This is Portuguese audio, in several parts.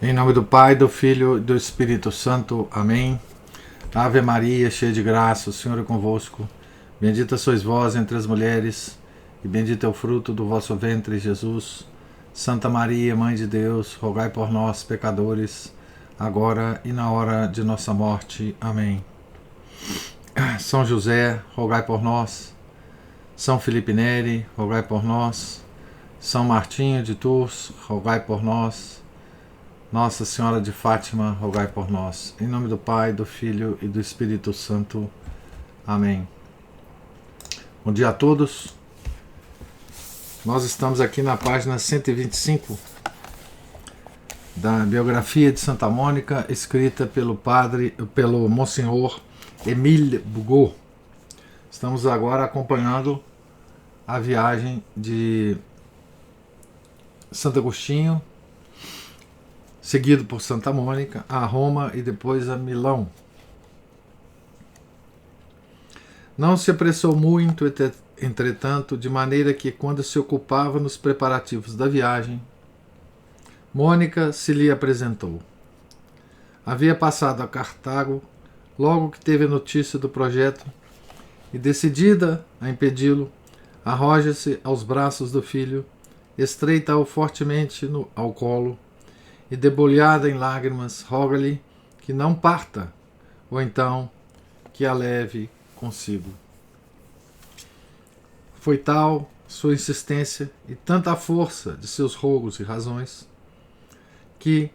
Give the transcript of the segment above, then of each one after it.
Em nome do Pai, do Filho e do Espírito Santo. Amém. Ave Maria, cheia de graça, o Senhor é convosco. Bendita sois vós entre as mulheres, e bendito é o fruto do vosso ventre, Jesus. Santa Maria, Mãe de Deus, rogai por nós, pecadores, agora e na hora de nossa morte. Amém. São José, rogai por nós. São Felipe Neri, rogai por nós. São Martinho de Tours, rogai por nós. Nossa Senhora de Fátima, rogai por nós. Em nome do Pai, do Filho e do Espírito Santo. Amém. Bom dia a todos. Nós estamos aqui na página 125 da biografia de Santa Mônica, escrita pelo Monsenhor Émile Bugot. Estamos agora acompanhando a viagem de Santo Agostinho, seguido por Santa Mônica, a Roma e depois a Milão. Não se apressou muito, entretanto, de maneira que, quando se ocupava nos preparativos da viagem, Mônica se lhe apresentou. Havia passado a Cartago logo que teve a notícia do projeto e, decidida a impedi-lo, arroja-se aos braços do filho, estreita-o fortemente ao colo e, debulhada em lágrimas, roga-lhe que não parta, ou então que a leve consigo. Foi tal sua insistência e tanta a força de seus rogos e razões que,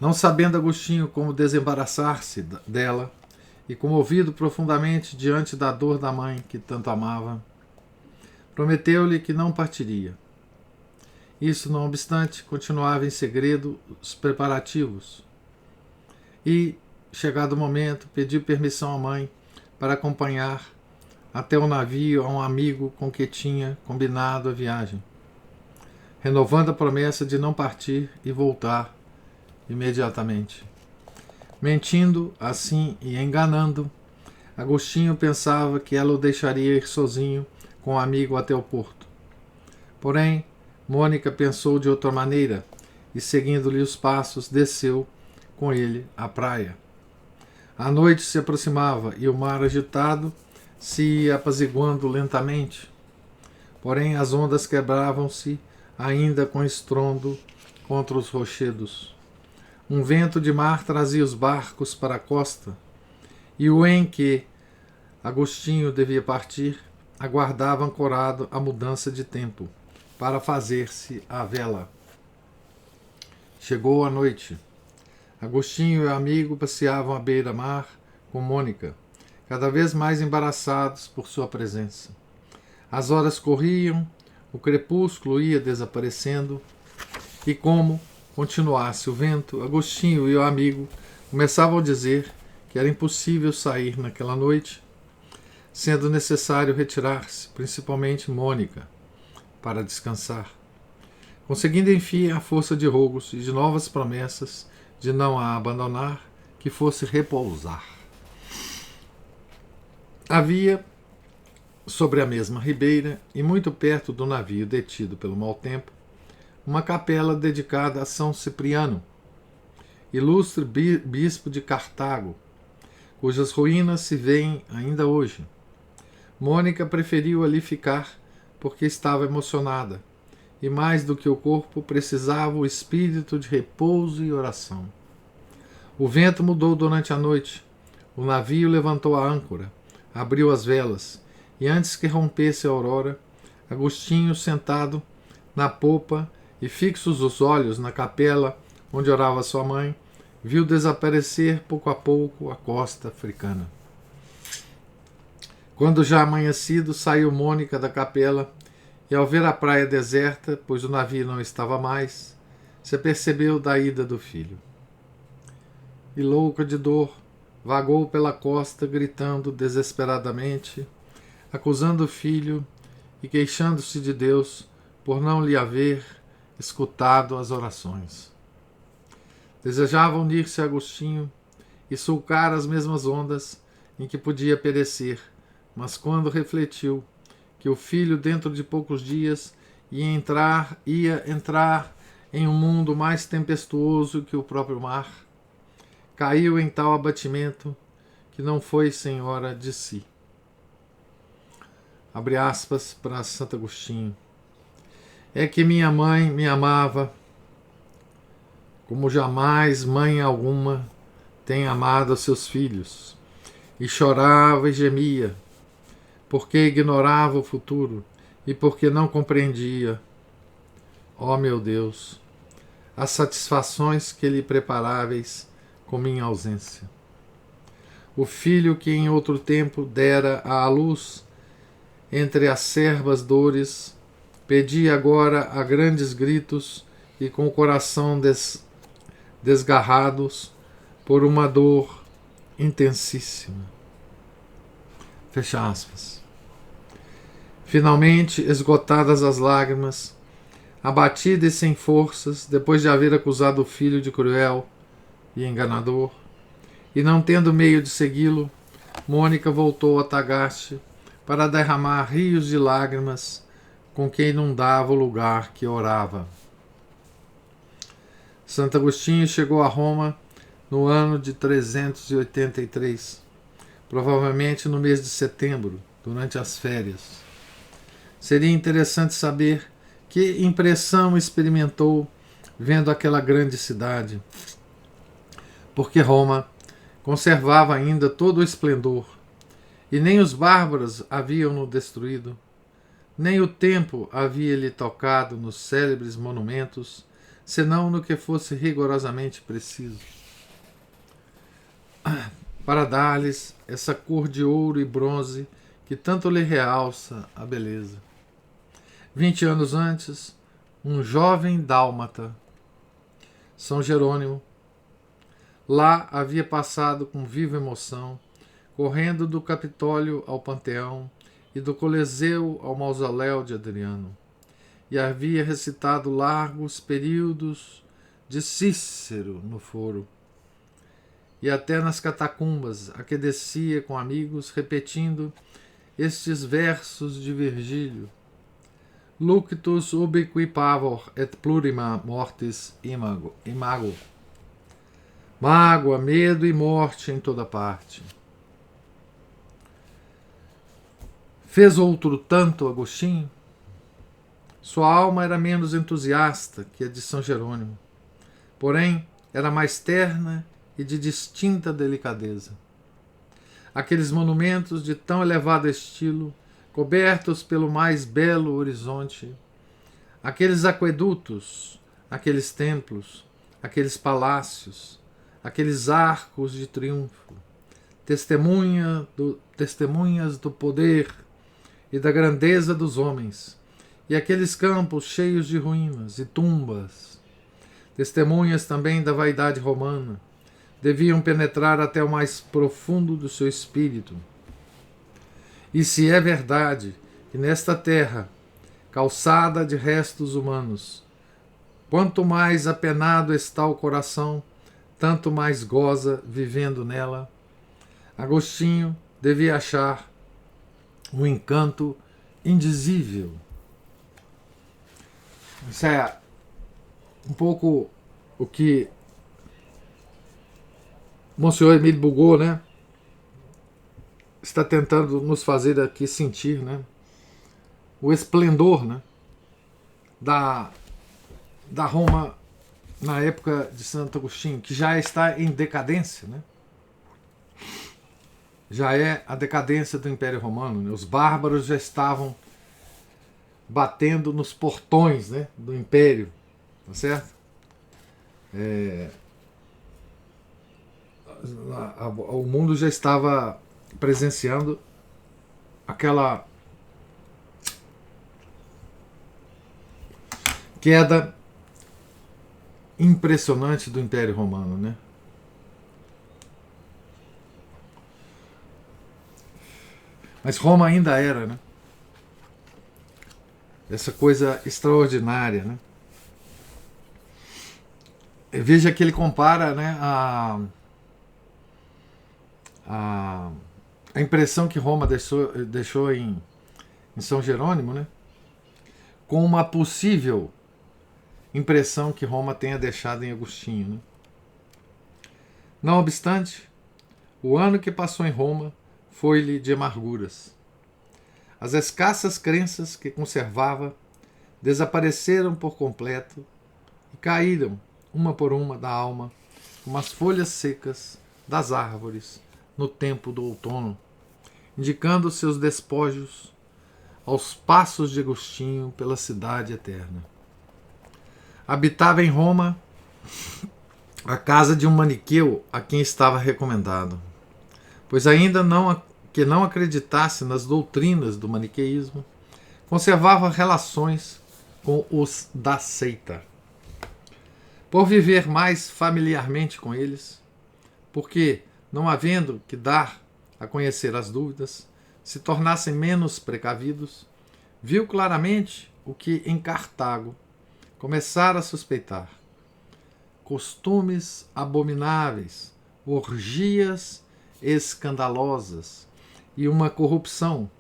não sabendo Agostinho como desembaraçar-se dela e comovido profundamente diante da dor da mãe que tanto amava, prometeu-lhe que não partiria. Isso, não obstante, continuava em segredo os preparativos e, chegado o momento, pediu permissão à mãe para acompanhar até o navio a um amigo com que tinha combinado a viagem, renovando a promessa de não partir e voltar imediatamente. Mentindo assim e enganando, Agostinho pensava que ela o deixaria ir sozinho com o amigo até o porto. Porém, Mônica pensou de outra maneira e, seguindo-lhe os passos, desceu com ele à praia. A noite se aproximava e o mar agitado se ia apaziguando lentamente. Porém, as ondas quebravam-se ainda com estrondo contra os rochedos. Um vento de mar trazia os barcos para a costa, e o em que Agostinho devia partir aguardava ancorado a mudança de tempo para fazer-se à vela. Chegou a noite. Agostinho e o amigo passeavam à beira-mar com Mônica, cada vez mais embaraçados por sua presença. As horas corriam, o crepúsculo ia desaparecendo, e como continuasse o vento, Agostinho e o amigo começavam a dizer que era impossível sair naquela noite, sendo necessário retirar-se, principalmente Mônica, para descansar, conseguindo enfim a força de rogos e de novas promessas de não a abandonar, que fosse repousar. Havia, sobre a mesma ribeira e muito perto do navio detido pelo mau tempo, uma capela dedicada a São Cipriano, ilustre bispo de Cartago, cujas ruínas se veem ainda hoje. Mônica preferiu ali ficar porque estava emocionada, e mais do que o corpo precisava o espírito de repouso e oração. O vento mudou durante a noite, o navio levantou a âncora, abriu as velas, e antes que rompesse a aurora, Agostinho, sentado na popa e fixos os olhos na capela onde orava sua mãe, viu desaparecer pouco a pouco a costa africana. Quando já amanhecido, saiu Mônica da capela e, ao ver a praia deserta, pois o navio não estava mais, se apercebeu da ida do filho. E, louca de dor, vagou pela costa, gritando desesperadamente, acusando o filho e queixando-se de Deus por não lhe haver escutado as orações. Desejava unir-se a Agostinho e sulcar as mesmas ondas em que podia perecer, mas quando refletiu que o filho dentro de poucos dias ia entrar em um mundo mais tempestuoso que o próprio mar, caiu em tal abatimento que não foi senhora de si. Abre aspas para Santo Agostinho. É que minha mãe me amava como jamais mãe alguma tem amado seus filhos, e chorava e gemia, porque ignorava o futuro e porque não compreendia, ó meu Deus, as satisfações que lhe preparáveis com minha ausência. O filho que em outro tempo dera à luz entre acerbas dores, pedia agora a grandes gritos e com o coração desgarrados por uma dor intensíssima. Fecha aspas. Finalmente, esgotadas as lágrimas, abatida e sem forças, depois de haver acusado o filho de cruel e enganador, e não tendo meio de segui-lo, Mônica voltou a Tagaste para derramar rios de lágrimas com que inundava o lugar que orava. Santo Agostinho chegou a Roma no ano de 383, provavelmente no mês de setembro, durante as férias. Seria interessante saber que impressão experimentou vendo aquela grande cidade, porque Roma conservava ainda todo o esplendor, e nem os bárbaros haviam-no destruído, nem o tempo havia-lhe tocado nos célebres monumentos, senão no que fosse rigorosamente preciso, para dar-lhes essa cor de ouro e bronze que tanto lhe realça a beleza. 20 anos antes, um jovem dálmata, São Jerônimo, lá havia passado com viva emoção, correndo do Capitólio ao Panteão e do Coliseu ao mausoléu de Adriano, e havia recitado largos períodos de Cícero no foro, e até nas catacumbas, a que descia com amigos, repetindo estes versos de Virgílio: Luctus ubiqui pavor et plurima mortis imago. Mágoa, medo e morte em toda parte. Fez outro tanto Agostinho? Sua alma era menos entusiasta que a de São Jerônimo, porém era mais terna e de distinta delicadeza. Aqueles monumentos de tão elevado estilo, cobertos pelo mais belo horizonte, aqueles aquedutos, aqueles templos, aqueles palácios, aqueles arcos de triunfo, testemunhas do poder e da grandeza dos homens, e aqueles campos cheios de ruínas e tumbas, testemunhas também da vaidade romana, deviam penetrar até o mais profundo do seu espírito. E se é verdade que nesta terra, calçada de restos humanos, quanto mais apenado está o coração, tanto mais goza vivendo nela, Agostinho devia achar um encanto indizível. Isso é um pouco o que Monsenhor Emílio Bugot, né, está tentando nos fazer aqui sentir, né, o esplendor, né, da Roma na época de Santo Agostinho, que já está em decadência, né? Já é a decadência do Império Romano, né? Os bárbaros já estavam batendo nos portões, né, do Império, tá certo? O mundo já estava presenciando aquela queda impressionante do Império Romano, né? Mas Roma ainda era, né, essa coisa extraordinária, né? Veja que ele compara, né, a impressão que Roma deixou em São Jerônimo, né, com uma possível impressão que Roma tenha deixado em Agostinho, né? Não obstante, o ano que passou em Roma foi-lhe de amarguras. As escassas crenças que conservava desapareceram por completo e caíram, uma por uma, da alma, como as folhas secas das árvores no tempo do outono, indicando seus despojos aos passos de Agostinho pela cidade eterna. Habitava em Roma a casa de um maniqueu a quem estava recomendado, pois ainda que não acreditasse nas doutrinas do maniqueísmo, conservava relações com os da seita. Por viver mais familiarmente com eles, porque, não havendo que dar a conhecer as dúvidas, se tornassem menos precavidos, viu claramente o que em Cartago começara a suspeitar: costumes abomináveis, orgias escandalosas e uma corrupção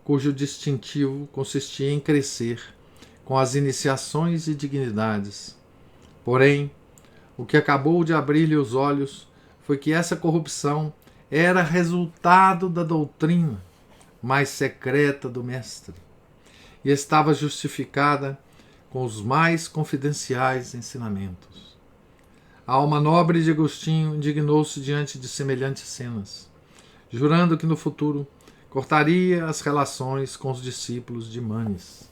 cujo distintivo consistia em crescer com as iniciações e dignidades. Porém, o que acabou de abrir-lhe os olhos foi que essa corrupção era resultado da doutrina mais secreta do mestre e estava justificada com os mais confidenciais ensinamentos. A alma nobre de Agostinho indignou-se diante de semelhantes cenas, jurando que no futuro cortaria as relações com os discípulos de Manes.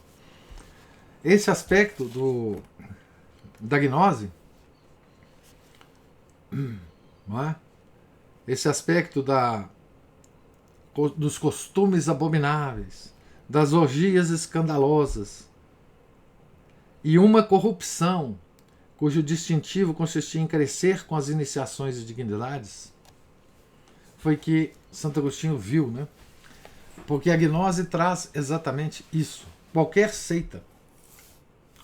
Esse aspecto da gnose, não é? Esse aspecto dos costumes abomináveis, das orgias escandalosas e uma corrupção cujo distintivo consistia em crescer com as iniciações e dignidades, foi que Santo Agostinho viu, né? Porque a gnose traz exatamente isso. Qualquer seita,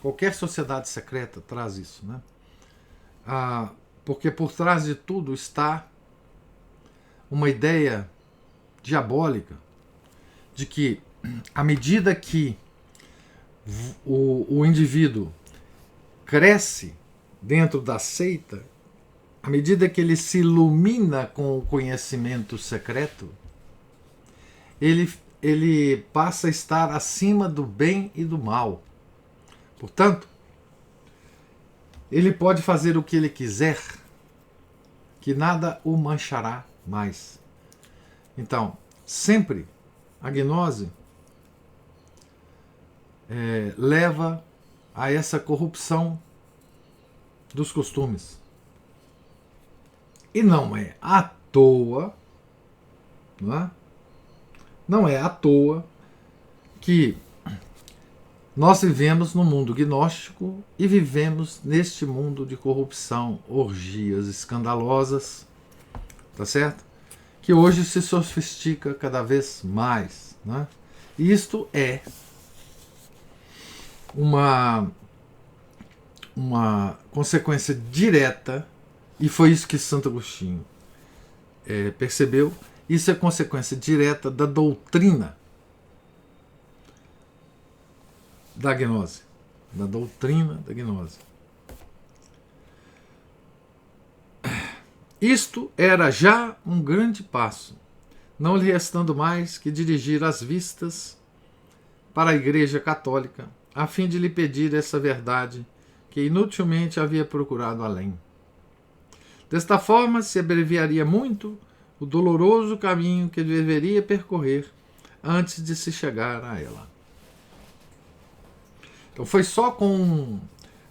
qualquer sociedade secreta traz isso, né? Porque por trás de tudo está uma ideia diabólica de que, à medida que o indivíduo cresce dentro da seita, à medida que ele se ilumina com o conhecimento secreto, ele passa a estar acima do bem e do mal. Portanto, ele pode fazer o que ele quiser, que nada o manchará mais. Então, sempre a gnose leva a essa corrupção dos costumes. E não é à toa, não é à toa que nós vivemos no mundo gnóstico e vivemos neste mundo de corrupção, orgias escandalosas, tá certo? Que hoje se sofistica cada vez mais, né? E isto é uma consequência direta, e foi isso que Santo Agostinho percebeu. Isso é consequência direta da doutrina da gnose, da doutrina da gnose. Isto era já um grande passo, não lhe restando mais que dirigir as vistas para a Igreja Católica, a fim de lhe pedir essa verdade que inutilmente havia procurado além. Desta forma se abreviaria muito o doloroso caminho que deveria percorrer antes de se chegar a ela. Então foi só com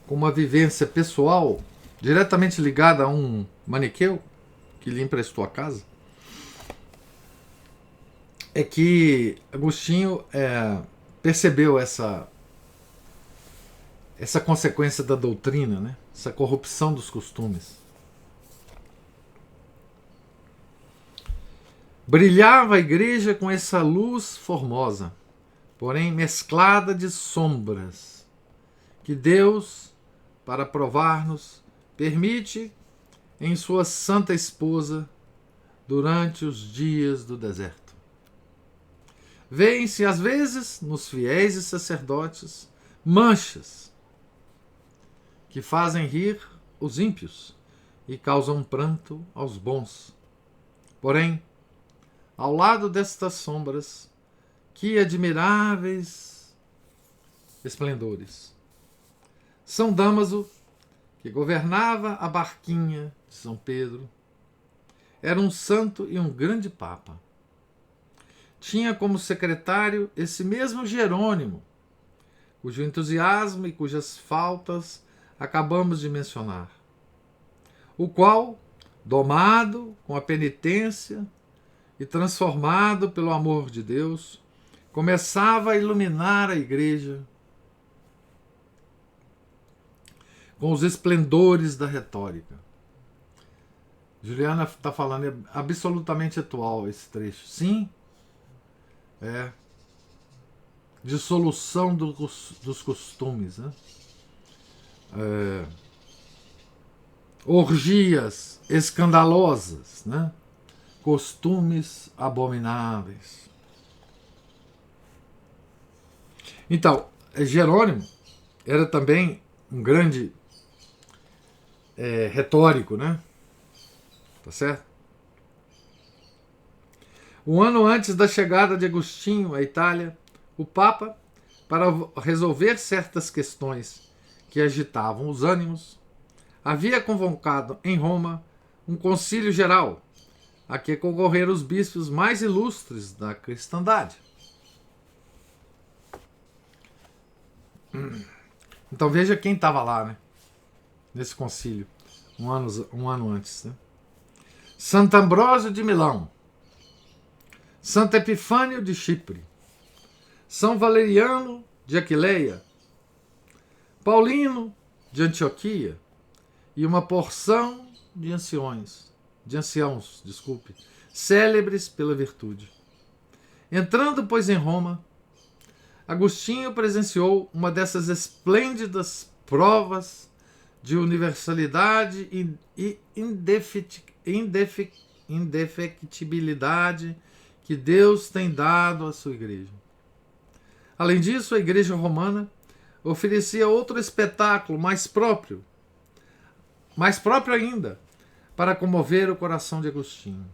uma vivência pessoal diretamente ligada a um maniqueu que lhe emprestou a casa é que Agostinho percebeu essa consequência da doutrina, né? Essa corrupção dos costumes. Brilhava a igreja com essa luz formosa, porém mesclada de sombras, que Deus, para provar-nos, permite em sua santa esposa durante os dias do deserto. Vêem-se às vezes nos fiéis e sacerdotes manchas que fazem rir os ímpios e causam pranto aos bons. Porém, ao lado destas sombras, que admiráveis esplendores! São Damaso, que governava a barquinha de São Pedro, era um santo e um grande papa. Tinha como secretário esse mesmo Jerônimo, cujo entusiasmo e cujas faltas acabamos de mencionar, o qual, domado com a penitência e transformado pelo amor de Deus, começava a iluminar a igreja com os esplendores da retórica. Juliana está falando, é absolutamente atual esse trecho. Sim, é. Dissolução dos costumes, né? Orgias escandalosas, né? Costumes abomináveis. Então, Jerônimo era também um grande retórico, né? Tá certo? Um ano antes da chegada de Agostinho à Itália, o Papa, para resolver certas questões que agitavam os ânimos, havia convocado em Roma um concílio geral, a que concorreram os bispos mais ilustres da cristandade. Então veja quem estava lá, né? Nesse concílio, um ano antes, né? Santo Ambrósio de Milão, Santo Epifânio de Chipre, São Valeriano de Aquileia, Paulino de Antioquia e uma porção de anciãos, célebres pela virtude. Entrando, pois, em Roma, Agostinho presenciou uma dessas esplêndidas provas de universalidade e indefectibilidade que Deus tem dado à sua igreja. Além disso, a igreja romana oferecia outro espetáculo mais próprio ainda, para comover o coração de Agostinho.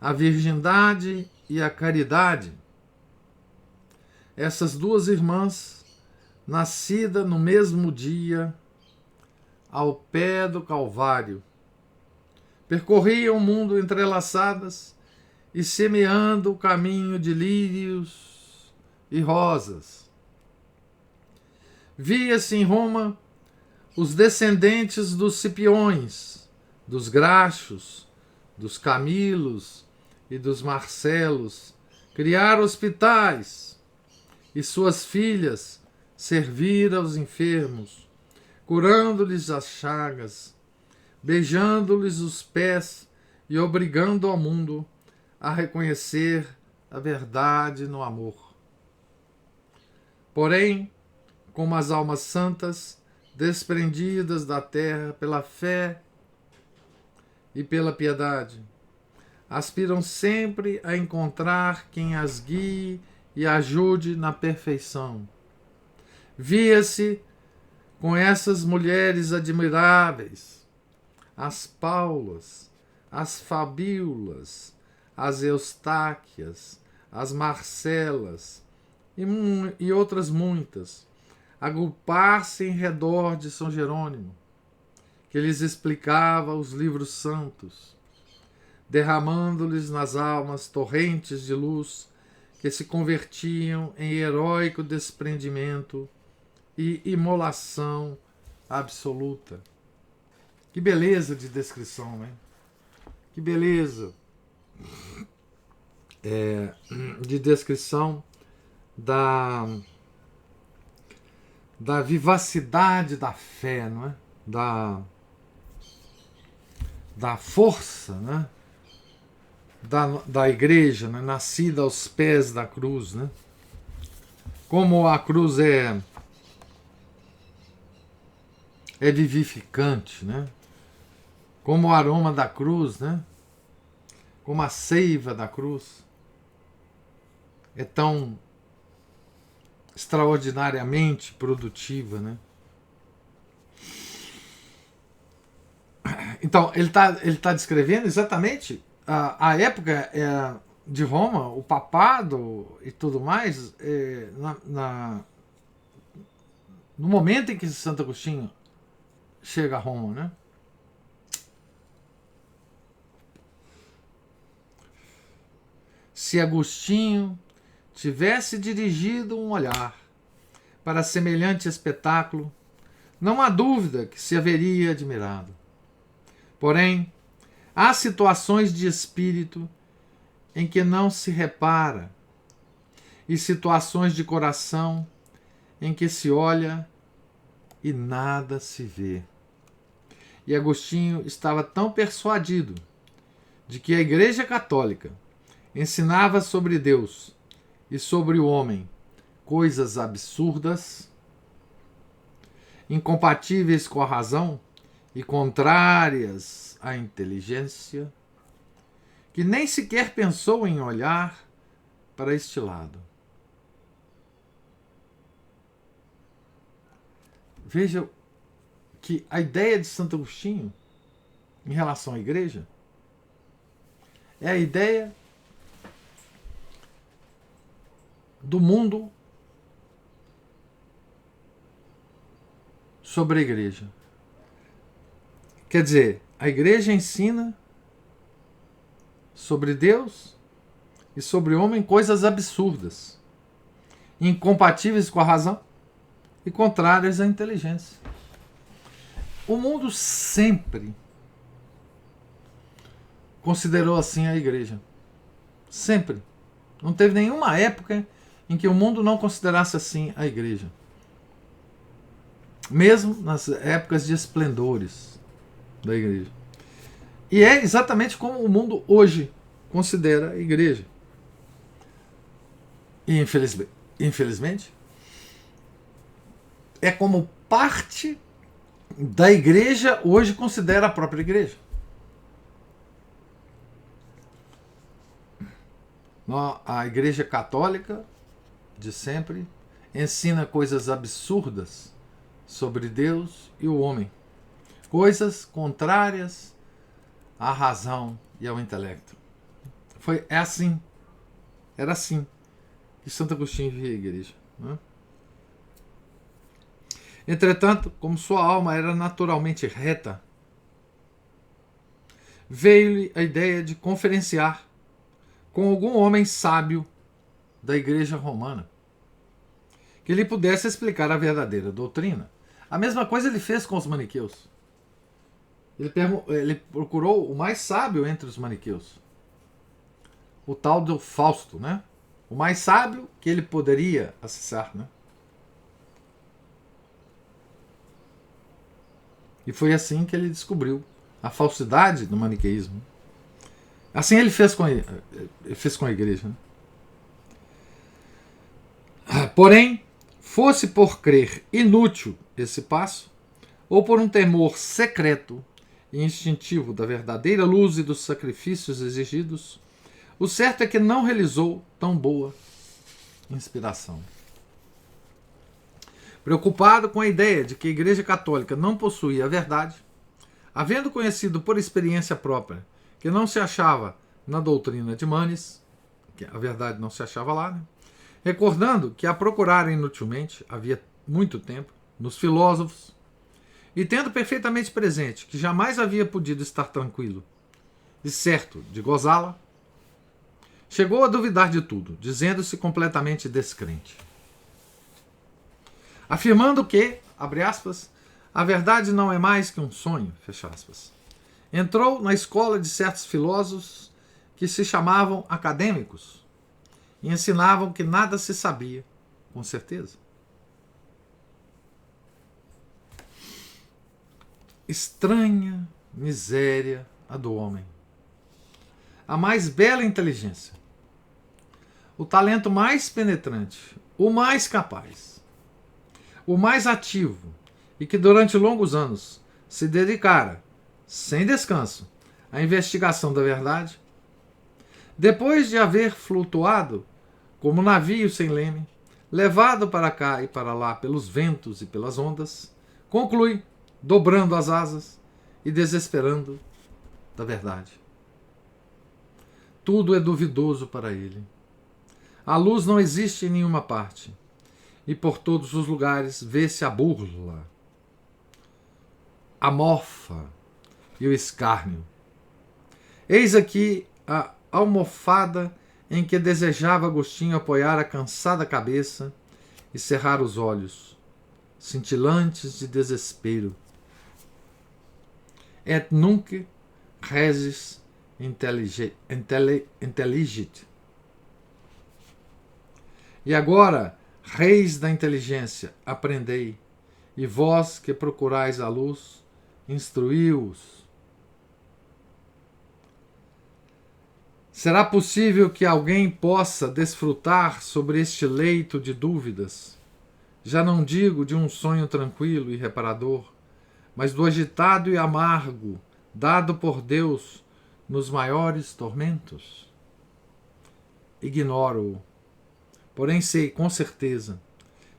A virgindade e a caridade, essas duas irmãs, nascidas no mesmo dia, ao pé do Calvário, percorriam o mundo entrelaçadas e semeando o caminho de lírios e rosas. Via-se em Roma os descendentes dos Cipiões, dos Graxos, dos Camilos e dos Marcelos criar hospitais, e suas filhas servir aos enfermos, curando-lhes as chagas, beijando-lhes os pés e obrigando ao mundo a reconhecer a verdade no amor. Porém, como as almas santas, desprendidas da terra pela fé e pela piedade, aspiram sempre a encontrar quem as guie e ajude na perfeição. Via-se com essas mulheres admiráveis, as Paulas, as Fabíolas, as Eustáquias, as Marcelas e outras muitas, agrupar-se em redor de São Jerônimo, que lhes explicava os livros santos, derramando-lhes nas almas torrentes de luz que se convertiam em heróico desprendimento e imolação absoluta. Que beleza de descrição, né? Que beleza de descrição da vivacidade da fé, não é? Da força, né? Da igreja, né? Nascida aos pés da cruz, né? Como a cruz é vivificante, né? Como o aroma da cruz, né? Como a seiva da cruz é tão extraordinariamente produtiva, né? Então, ele tá descrevendo exatamente a época de Roma, o papado e tudo mais, no momento em que Santo Agostinho chega a Roma, né? Se Agostinho tivesse dirigido um olhar para semelhante espetáculo, não há dúvida que se haveria admirado. Porém, há situações de espírito em que não se repara e situações de coração em que se olha e nada se vê. E Agostinho estava tão persuadido de que a Igreja Católica ensinava sobre Deus e sobre o homem coisas absurdas, incompatíveis com a razão e contrárias à inteligência, que nem sequer pensou em olhar para este lado. Veja que a ideia de Santo Agostinho em relação à igreja é a ideia do mundo sobre a igreja. Quer dizer, a igreja ensina sobre Deus e sobre o homem coisas absurdas, incompatíveis com a razão e contrárias à inteligência. O mundo sempre considerou assim a igreja. Sempre. Não teve nenhuma época em que o mundo não considerasse assim a igreja. Mesmo nas épocas de esplendores da igreja. E é exatamente como o mundo hoje considera a igreja. E infelizmente, é como parte da igreja hoje considera a própria igreja. A igreja católica de sempre ensina coisas absurdas sobre Deus e o homem, coisas contrárias à razão e ao intelecto. Era assim que Santo Agostinho via a igreja, né? Entretanto, como sua alma era naturalmente reta, veio-lhe a ideia de conferenciar com algum homem sábio da igreja romana, que lhe pudesse explicar a verdadeira doutrina. A mesma coisa ele fez com os maniqueus. Ele procurou o mais sábio entre os maniqueus, o tal do Fausto, né? O mais sábio que ele poderia acessar, né? E foi assim que ele descobriu a falsidade do maniqueísmo. Assim ele fez com a igreja, né? Porém, fosse por crer inútil esse passo, ou por um temor secreto e instintivo da verdadeira luz e dos sacrifícios exigidos, o certo é que não realizou tão boa inspiração. Preocupado com a ideia de que a Igreja Católica não possuía a verdade, havendo conhecido por experiência própria que não se achava na doutrina de Manes, que a verdade não se achava lá, né? Recordando que a procurara inutilmente, havia muito tempo, nos filósofos, e tendo perfeitamente presente que jamais havia podido estar tranquilo e certo de gozá-la, chegou a duvidar de tudo, dizendo-se completamente descrente. Afirmando que, abre aspas, a verdade não é mais que um sonho, fecha aspas. Entrou na escola de certos filósofos que se chamavam acadêmicos e ensinavam que nada se sabia, com certeza. Estranha miséria a do homem. A mais bela inteligência, o talento mais penetrante, o mais capaz, o mais ativo e que durante longos anos se dedicara, sem descanso, à investigação da verdade, depois de haver flutuado como navio sem leme, levado para cá e para lá pelos ventos e pelas ondas, conclui, dobrando as asas, e desesperando da verdade. Tudo é duvidoso para ele. A luz não existe em nenhuma parte, e por todos os lugares vê-se a burla, a mofa e o escárnio. Eis aqui a almofada em que desejava Agostinho apoiar a cansada cabeça e cerrar os olhos, cintilantes de desespero. Et nunc resis intelligit. E agora, reis da inteligência, aprendei, e vós que procurais a luz, instruí-os. Será possível que alguém possa desfrutar sobre este leito de dúvidas? Já não digo de um sonho tranquilo e reparador, mas do agitado e amargo dado por Deus nos maiores tormentos? Ignoro-o, porém sei com certeza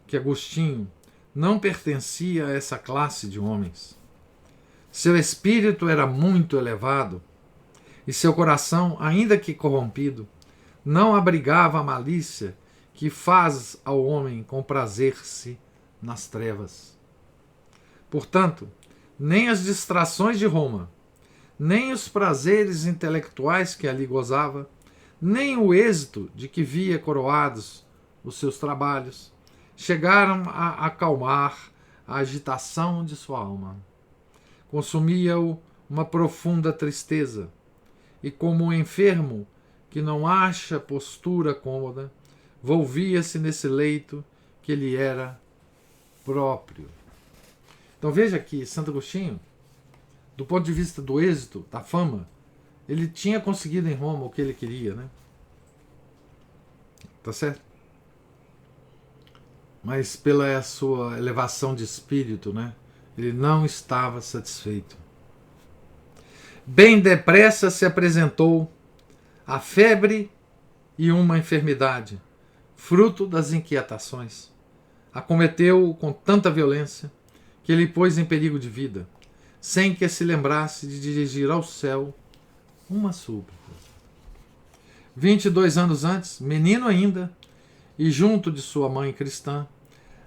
que Agostinho não pertencia a essa classe de homens. Seu espírito era muito elevado e seu coração, ainda que corrompido, não abrigava a malícia que faz ao homem comprazer-se nas trevas. Portanto, nem as distrações de Roma, nem os prazeres intelectuais que ali gozava, nem o êxito de que via coroados os seus trabalhos, chegaram a acalmar a agitação de sua alma. Consumia-o uma profunda tristeza, e como um enfermo que não acha postura cômoda, volvia-se nesse leito que lhe era próprio. Então veja que Santo Agostinho, do ponto de vista do êxito, da fama, ele tinha conseguido em Roma o que ele queria, né? Tá certo? Mas pela sua elevação de espírito, né? Ele não estava satisfeito. Bem depressa se apresentou a febre e uma enfermidade, fruto das inquietações. Acometeu-o com tanta violência que ele pôs em perigo de vida, sem que se lembrasse de dirigir ao céu uma súplica. 22 anos antes, menino ainda, e junto de sua mãe cristã,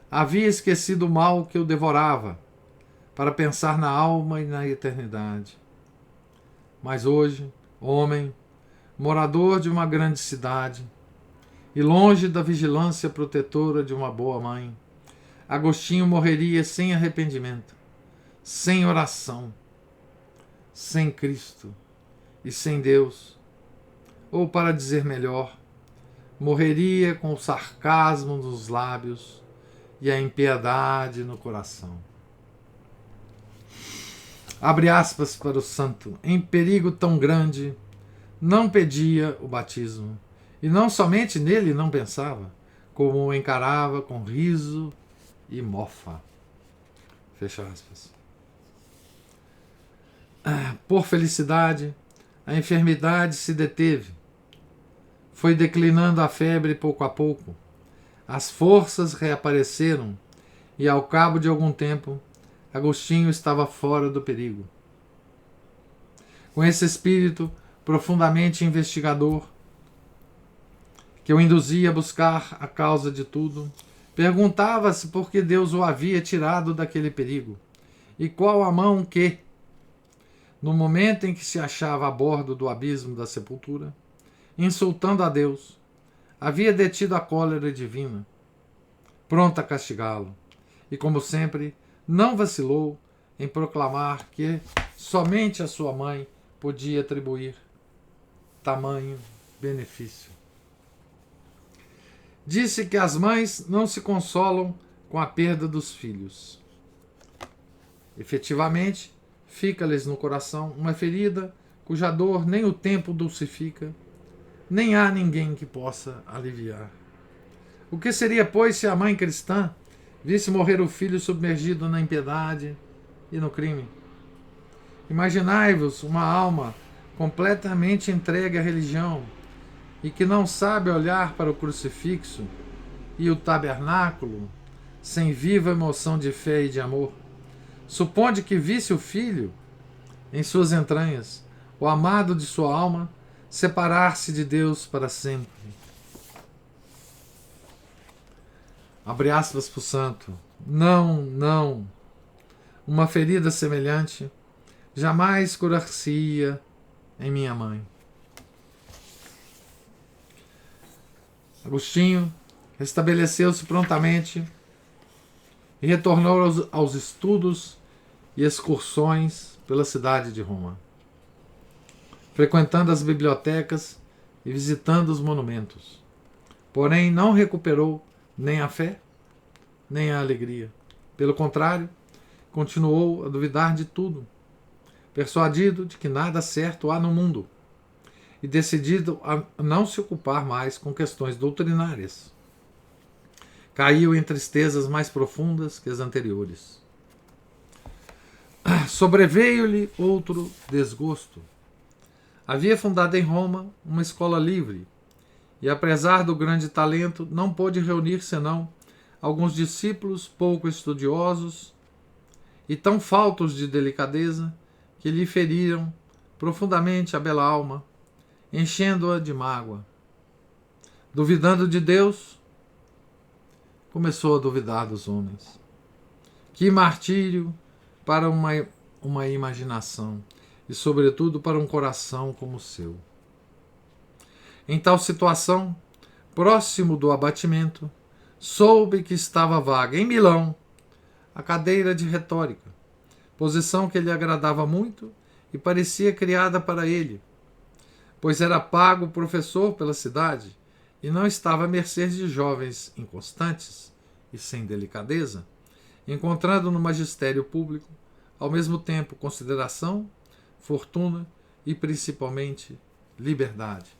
havia esquecido o mal que o devorava, para pensar na alma e na eternidade. Mas hoje, homem, morador de uma grande cidade, e longe da vigilância protetora de uma boa mãe, Agostinho morreria sem arrependimento, sem oração, sem Cristo e sem Deus. Ou, para dizer melhor, morreria com o sarcasmo nos lábios e a impiedade no coração. Abre aspas para o santo. Em perigo tão grande, não pedia o batismo, e não somente nele não pensava, como o encarava com riso e mofa. Fecha aspas. Por felicidade, a enfermidade se deteve. Foi declinando a febre pouco a pouco. As forças reapareceram e, ao cabo de algum tempo, Agostinho estava fora do perigo. Com esse espírito profundamente investigador, que o induzia a buscar a causa de tudo, perguntava-se por que Deus o havia tirado daquele perigo, e qual a mão que, no momento em que se achava a bordo do abismo da sepultura, insultando a Deus, havia detido a cólera divina, pronta a castigá-lo, e, como sempre, não vacilou em proclamar que somente a sua mãe podia atribuir tamanho benefício. Disse que as mães não se consolam com a perda dos filhos. Efetivamente, fica-lhes no coração uma ferida cuja dor nem o tempo dulcifica, nem há ninguém que possa aliviar. O que seria, pois, se a mãe cristã visse morrer o filho submergido na impiedade e no crime? Imaginai-vos uma alma completamente entregue à religião e que não sabe olhar para o crucifixo e o tabernáculo sem viva emoção de fé e de amor. Suponde que visse o filho em suas entranhas, o amado de sua alma, separar-se de Deus para sempre. Abre aspas para o santo. Não, não. Uma ferida semelhante jamais curar-se-ia em minha mãe. Agostinho restabeleceu-se prontamente e retornou aos estudos e excursões pela cidade de Roma, frequentando as bibliotecas e visitando os monumentos. Porém, não recuperou nem a fé, nem a alegria. Pelo contrário, continuou a duvidar de tudo, persuadido de que nada certo há no mundo e decidido a não se ocupar mais com questões doutrinárias. Caiu em tristezas mais profundas que as anteriores. Sobreveio-lhe outro desgosto. Havia fundado em Roma uma escola livre e, apesar do grande talento, não pôde reunir senão alguns discípulos pouco estudiosos e tão faltos de delicadeza que lhe feriram profundamente a bela alma, enchendo-a de mágoa. Duvidando de Deus, começou a duvidar dos homens. Que martírio para uma imaginação e, sobretudo, para um coração como o seu. Em tal situação, próximo do abatimento, soube que estava vaga em Milão a cadeira de retórica, posição que lhe agradava muito e parecia criada para ele, pois era pago professor pela cidade e não estava à mercê de jovens inconstantes e sem delicadeza, encontrando no magistério público, ao mesmo tempo, consideração, fortuna e, principalmente, liberdade.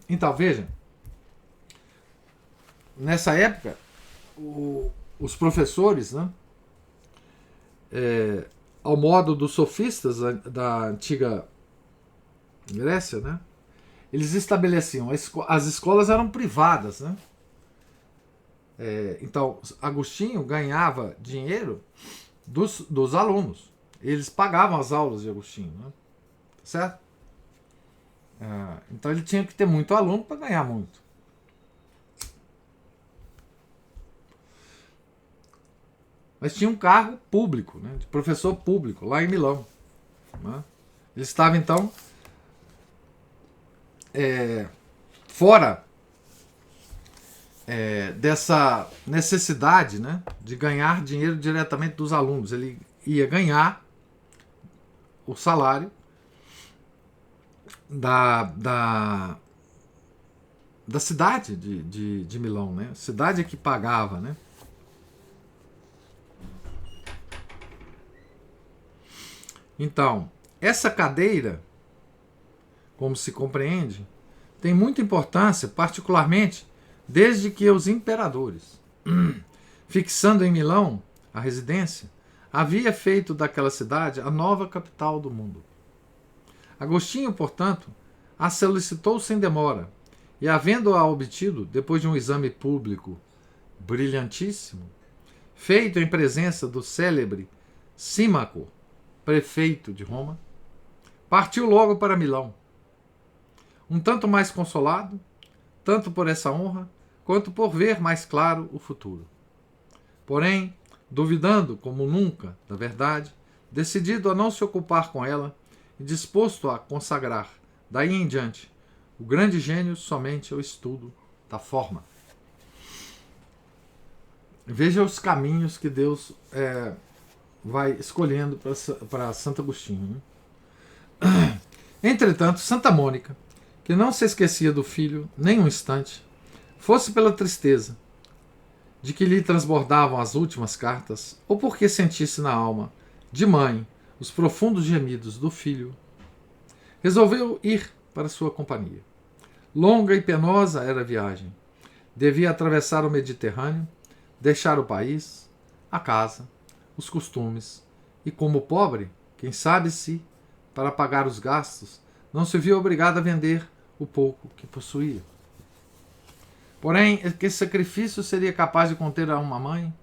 Então, veja, nessa época, os professores, né, ao modo dos sofistas da antiga Grécia, né, eles estabeleciam, as escolas eram privadas, né? Então, Agostinho ganhava dinheiro dos alunos. Eles pagavam as aulas de Agostinho, né? Certo? Então ele tinha que ter muito aluno para ganhar muito. Mas tinha um cargo público, né, de professor público, lá em Milão. Né? Ele estava, então, fora dessa necessidade, né, de ganhar dinheiro diretamente dos alunos. Ele ia ganhar o salário da cidade de Milão, né? Cidade que pagava, né? Então, essa cadeira, como se compreende, tem muita importância, particularmente desde que os imperadores, fixando em Milão a residência, havia feito daquela cidade a nova capital do mundo. Agostinho, portanto, a solicitou sem demora, e havendo-a obtido, depois de um exame público brilhantíssimo, feito em presença do célebre Símaco, prefeito de Roma, partiu logo para Milão, um tanto mais consolado, tanto por essa honra, quanto por ver mais claro o futuro. Porém, duvidando como nunca da verdade, decidido a não se ocupar com ela e disposto a consagrar, daí em diante, o grande gênio somente ao estudo da forma. Veja os caminhos que Deus vai escolhendo para Santo Agostinho. Né? Entretanto, Santa Mônica, que não se esquecia do filho nem um instante, fosse pela tristeza de que lhe transbordavam as últimas cartas, ou porque sentisse na alma de mãe os profundos gemidos do filho, resolveu ir para sua companhia. Longa e penosa era a viagem. Devia atravessar o Mediterrâneo, deixar o país, a casa, os costumes, e como pobre, quem sabe se, para pagar os gastos, não se viu obrigado a vender o pouco que possuía. Porém, que esse sacrifício seria capaz de conter a uma mãe,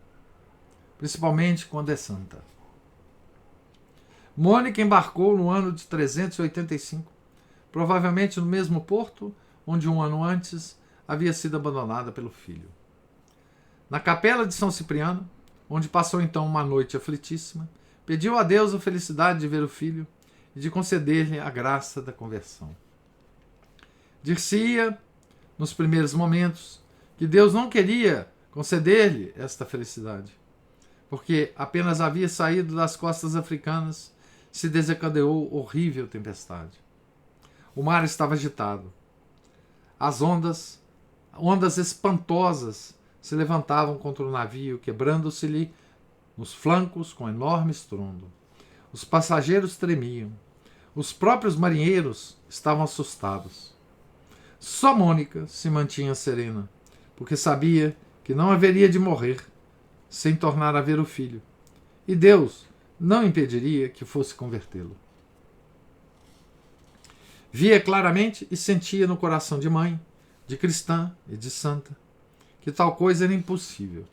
principalmente quando é santa. Mônica embarcou no ano de 385, provavelmente no mesmo porto onde um ano antes havia sido abandonada pelo filho. Na capela de São Cipriano, onde passou então uma noite aflitíssima, pediu a Deus a felicidade de ver o filho e de conceder-lhe a graça da conversão. Dir-se-ia, nos primeiros momentos, que Deus não queria conceder-lhe esta felicidade, porque apenas havia saído das costas africanas, se desencadeou horrível tempestade. O mar estava agitado. As ondas espantosas, se levantavam contra o navio, quebrando-se-lhe nos flancos com enorme estrondo. Os passageiros tremiam. Os próprios marinheiros estavam assustados. Só Mônica se mantinha serena, porque sabia que não haveria de morrer sem tornar a ver o filho, e Deus não impediria que fosse convertê-lo. Via claramente e sentia no coração de mãe, de cristã e de santa, que tal coisa era impossível.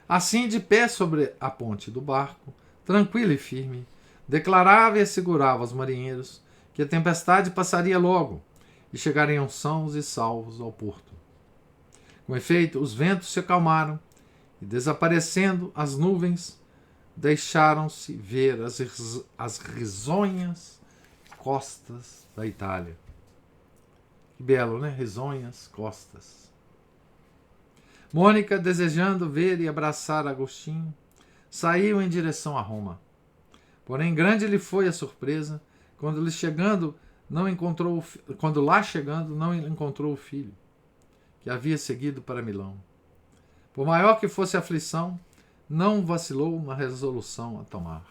Assim, de pé sobre a ponte do barco, tranquila e firme, declarava e assegurava aos marinheiros que a tempestade passaria logo e chegariam sãos e salvos ao porto. Com efeito, os ventos se acalmaram e, desaparecendo as nuvens, deixaram-se ver as risonhas costas da Itália. Que belo, né? Risonhas costas. Mônica, desejando ver e abraçar Agostinho, saiu em direção a Roma. Porém, grande lhe foi a surpresa quando lá chegando não encontrou o filho, que havia seguido para Milão. Por maior que fosse a aflição, não vacilou na resolução a tomar.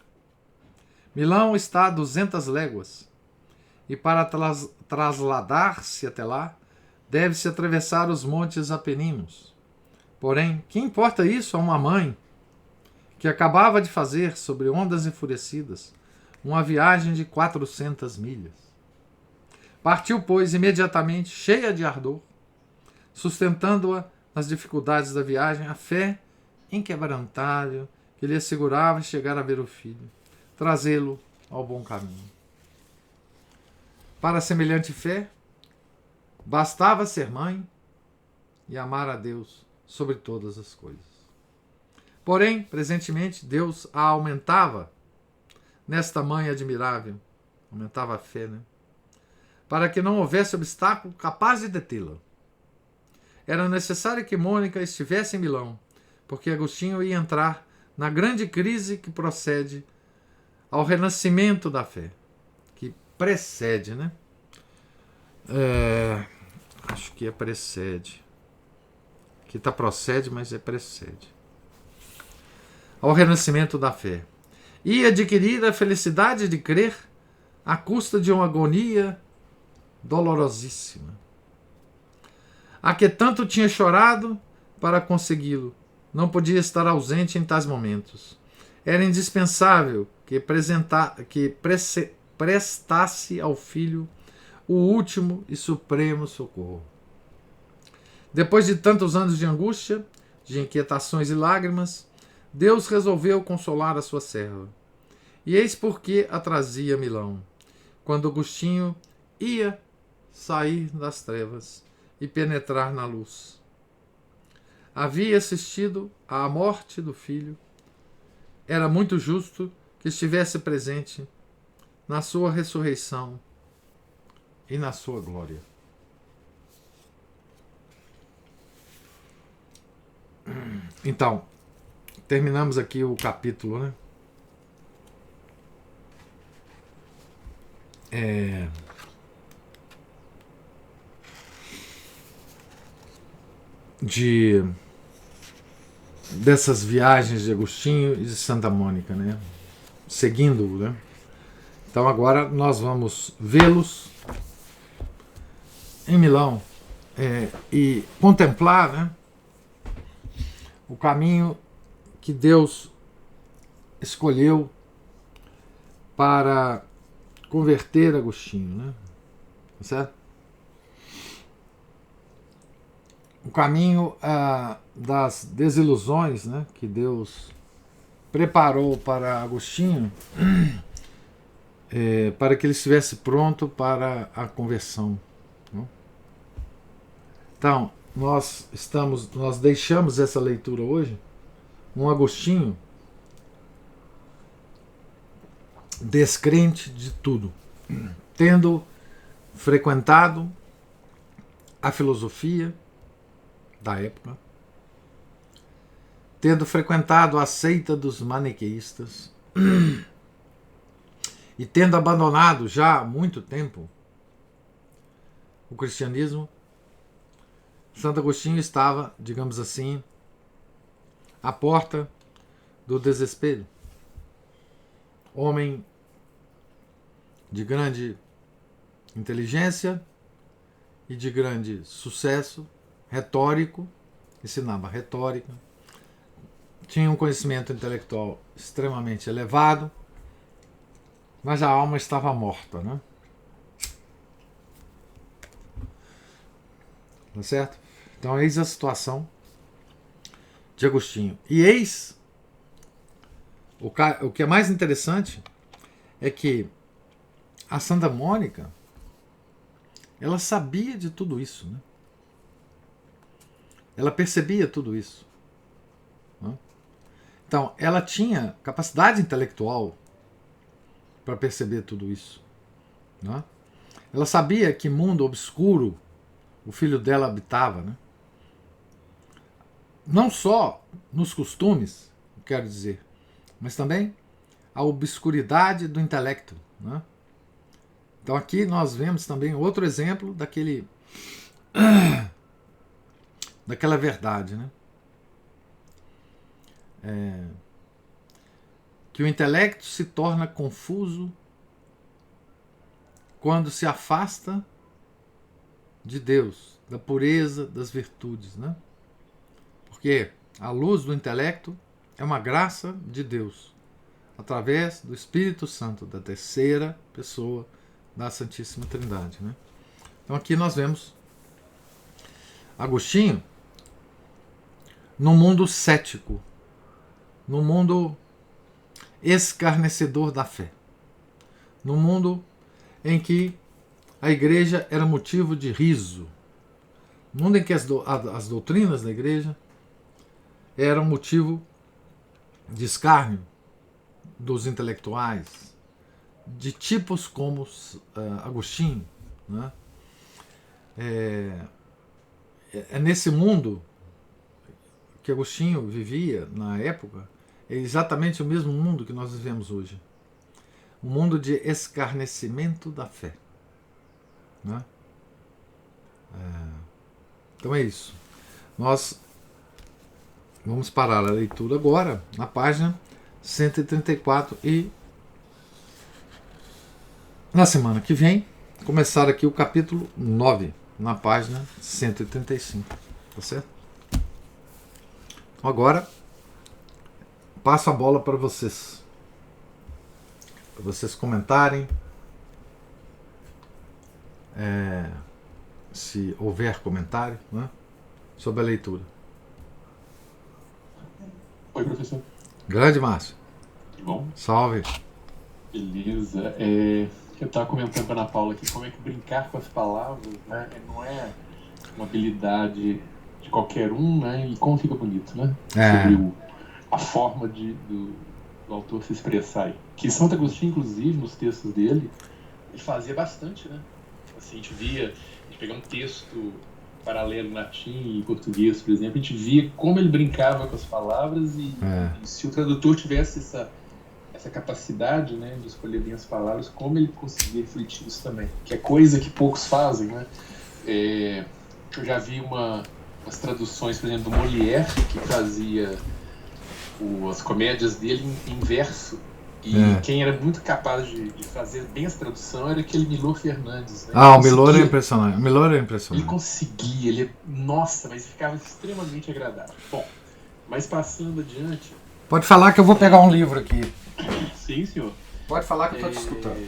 Milão está a 200 léguas, e para trasladar-se até lá, deve-se atravessar os montes Apeninos. Porém, que importa isso a uma mãe que acabava de fazer, sobre ondas enfurecidas, uma viagem de 400 milhas? Partiu, pois, imediatamente, cheia de ardor, sustentando-a nas dificuldades da viagem, a fé inquebrantável que lhe assegurava chegar a ver o filho, trazê-lo ao bom caminho. Para semelhante fé, bastava ser mãe e amar a Deus sobre todas as coisas. Porém, presentemente, Deus a aumentava nesta mãe admirável, aumentava a fé, né? Para que não houvesse obstáculo capaz de detê-la. Era necessário que Mônica estivesse em Milão, porque Agostinho ia entrar na grande crise que procede ao renascimento da fé, que precede, né? Acho que é precede. Aqui está procede, mas é precede. Ao renascimento da fé. E adquirir a felicidade de crer à custa de uma agonia dolorosíssima, a que tanto tinha chorado para consegui-lo. Não podia estar ausente em tais momentos. Era indispensável que prestasse ao filho o último e supremo socorro. Depois de tantos anos de angústia, de inquietações e lágrimas, Deus resolveu consolar a sua serva. E eis por que a trazia a Milão, quando Agostinho ia sair das trevas e penetrar na luz. Havia assistido à morte do filho. Era muito justo que estivesse presente na sua ressurreição e na sua glória. Então, terminamos aqui o capítulo, né? Dessas viagens de Agostinho e de Santa Mônica, né? Seguindo-o, né? Então agora nós vamos vê-los em Milão e contemplar, né, o caminho que Deus escolheu para converter Agostinho, né? Certo? O caminho das desilusões, né, que Deus preparou para Agostinho para que ele estivesse pronto para a conversão. Não? Então, nós deixamos essa leitura hoje, um Agostinho descrente de tudo, tendo frequentado a filosofia da época, tendo frequentado a seita dos maniqueístas e tendo abandonado já há muito tempo o cristianismo, Santo Agostinho estava, digamos assim, à porta do desespero. Homem de grande inteligência e de grande sucesso, retórico, ensinava retórica, tinha um conhecimento intelectual extremamente elevado, mas a alma estava morta, né? Tá certo? Então, eis a situação de Agostinho. E eis o que é mais interessante é que a Santa Mônica, ela sabia de tudo isso, né? Ela percebia tudo isso, né? Então, ela tinha capacidade intelectual para perceber tudo isso, né? Ela sabia que mundo obscuro o filho dela habitava, né? Não só nos costumes, quero dizer, mas também a obscuridade do intelecto, né? Então aqui nós vemos também outro exemplo daquela verdade, né? Que o intelecto se torna confuso quando se afasta de Deus, da pureza das virtudes, né? Porque a luz do intelecto é uma graça de Deus, através do Espírito Santo, da terceira pessoa da Santíssima Trindade, né? Então aqui nós vemos Agostinho no mundo cético, no mundo escarnecedor da fé, no mundo em que a igreja era motivo de riso, no mundo em que as doutrinas da igreja eram motivo de escárnio dos intelectuais, de tipos como Agostinho, né? É nesse mundo que Agostinho vivia na época, é exatamente o mesmo mundo que nós vivemos hoje. Um mundo de escarnecimento da fé, né? Então é isso. Nós vamos parar a leitura agora na página 134 e na semana que vem começar aqui o capítulo 9, na página 135. Tá certo? Agora passo a bola para vocês. Para vocês comentarem. Se houver comentário, né, sobre a leitura. Oi, professor. Grande Márcio. Tudo bom? Salve. Beleza. Eu estava comentando com a Ana Paula aqui como é que brincar com as palavras, né, não é uma habilidade de qualquer um, né, e como fica bonito, né? Sobre a forma do autor se expressar aí. Que Santo Agostinho, inclusive, nos textos dele, ele fazia bastante, né? Assim, a gente pegava um texto paralelo em latim e português, por exemplo, a gente via como ele brincava com as palavras e se o tradutor tivesse essa capacidade, né, de escolher bem as palavras, como ele conseguia refletir isso também, que é coisa que poucos fazem, né? Eu já vi umas traduções, por exemplo, do Molière, que fazia as comédias dele em verso. E quem era muito capaz de fazer bem essa tradução era aquele Milor Fernandes, né? O Milor é impressionante. Ele conseguia, nossa, mas ficava extremamente agradável. Bom, mas passando adiante... Pode falar que eu vou pegar um livro aqui. Sim, senhor. Pode falar que eu estou te escutando.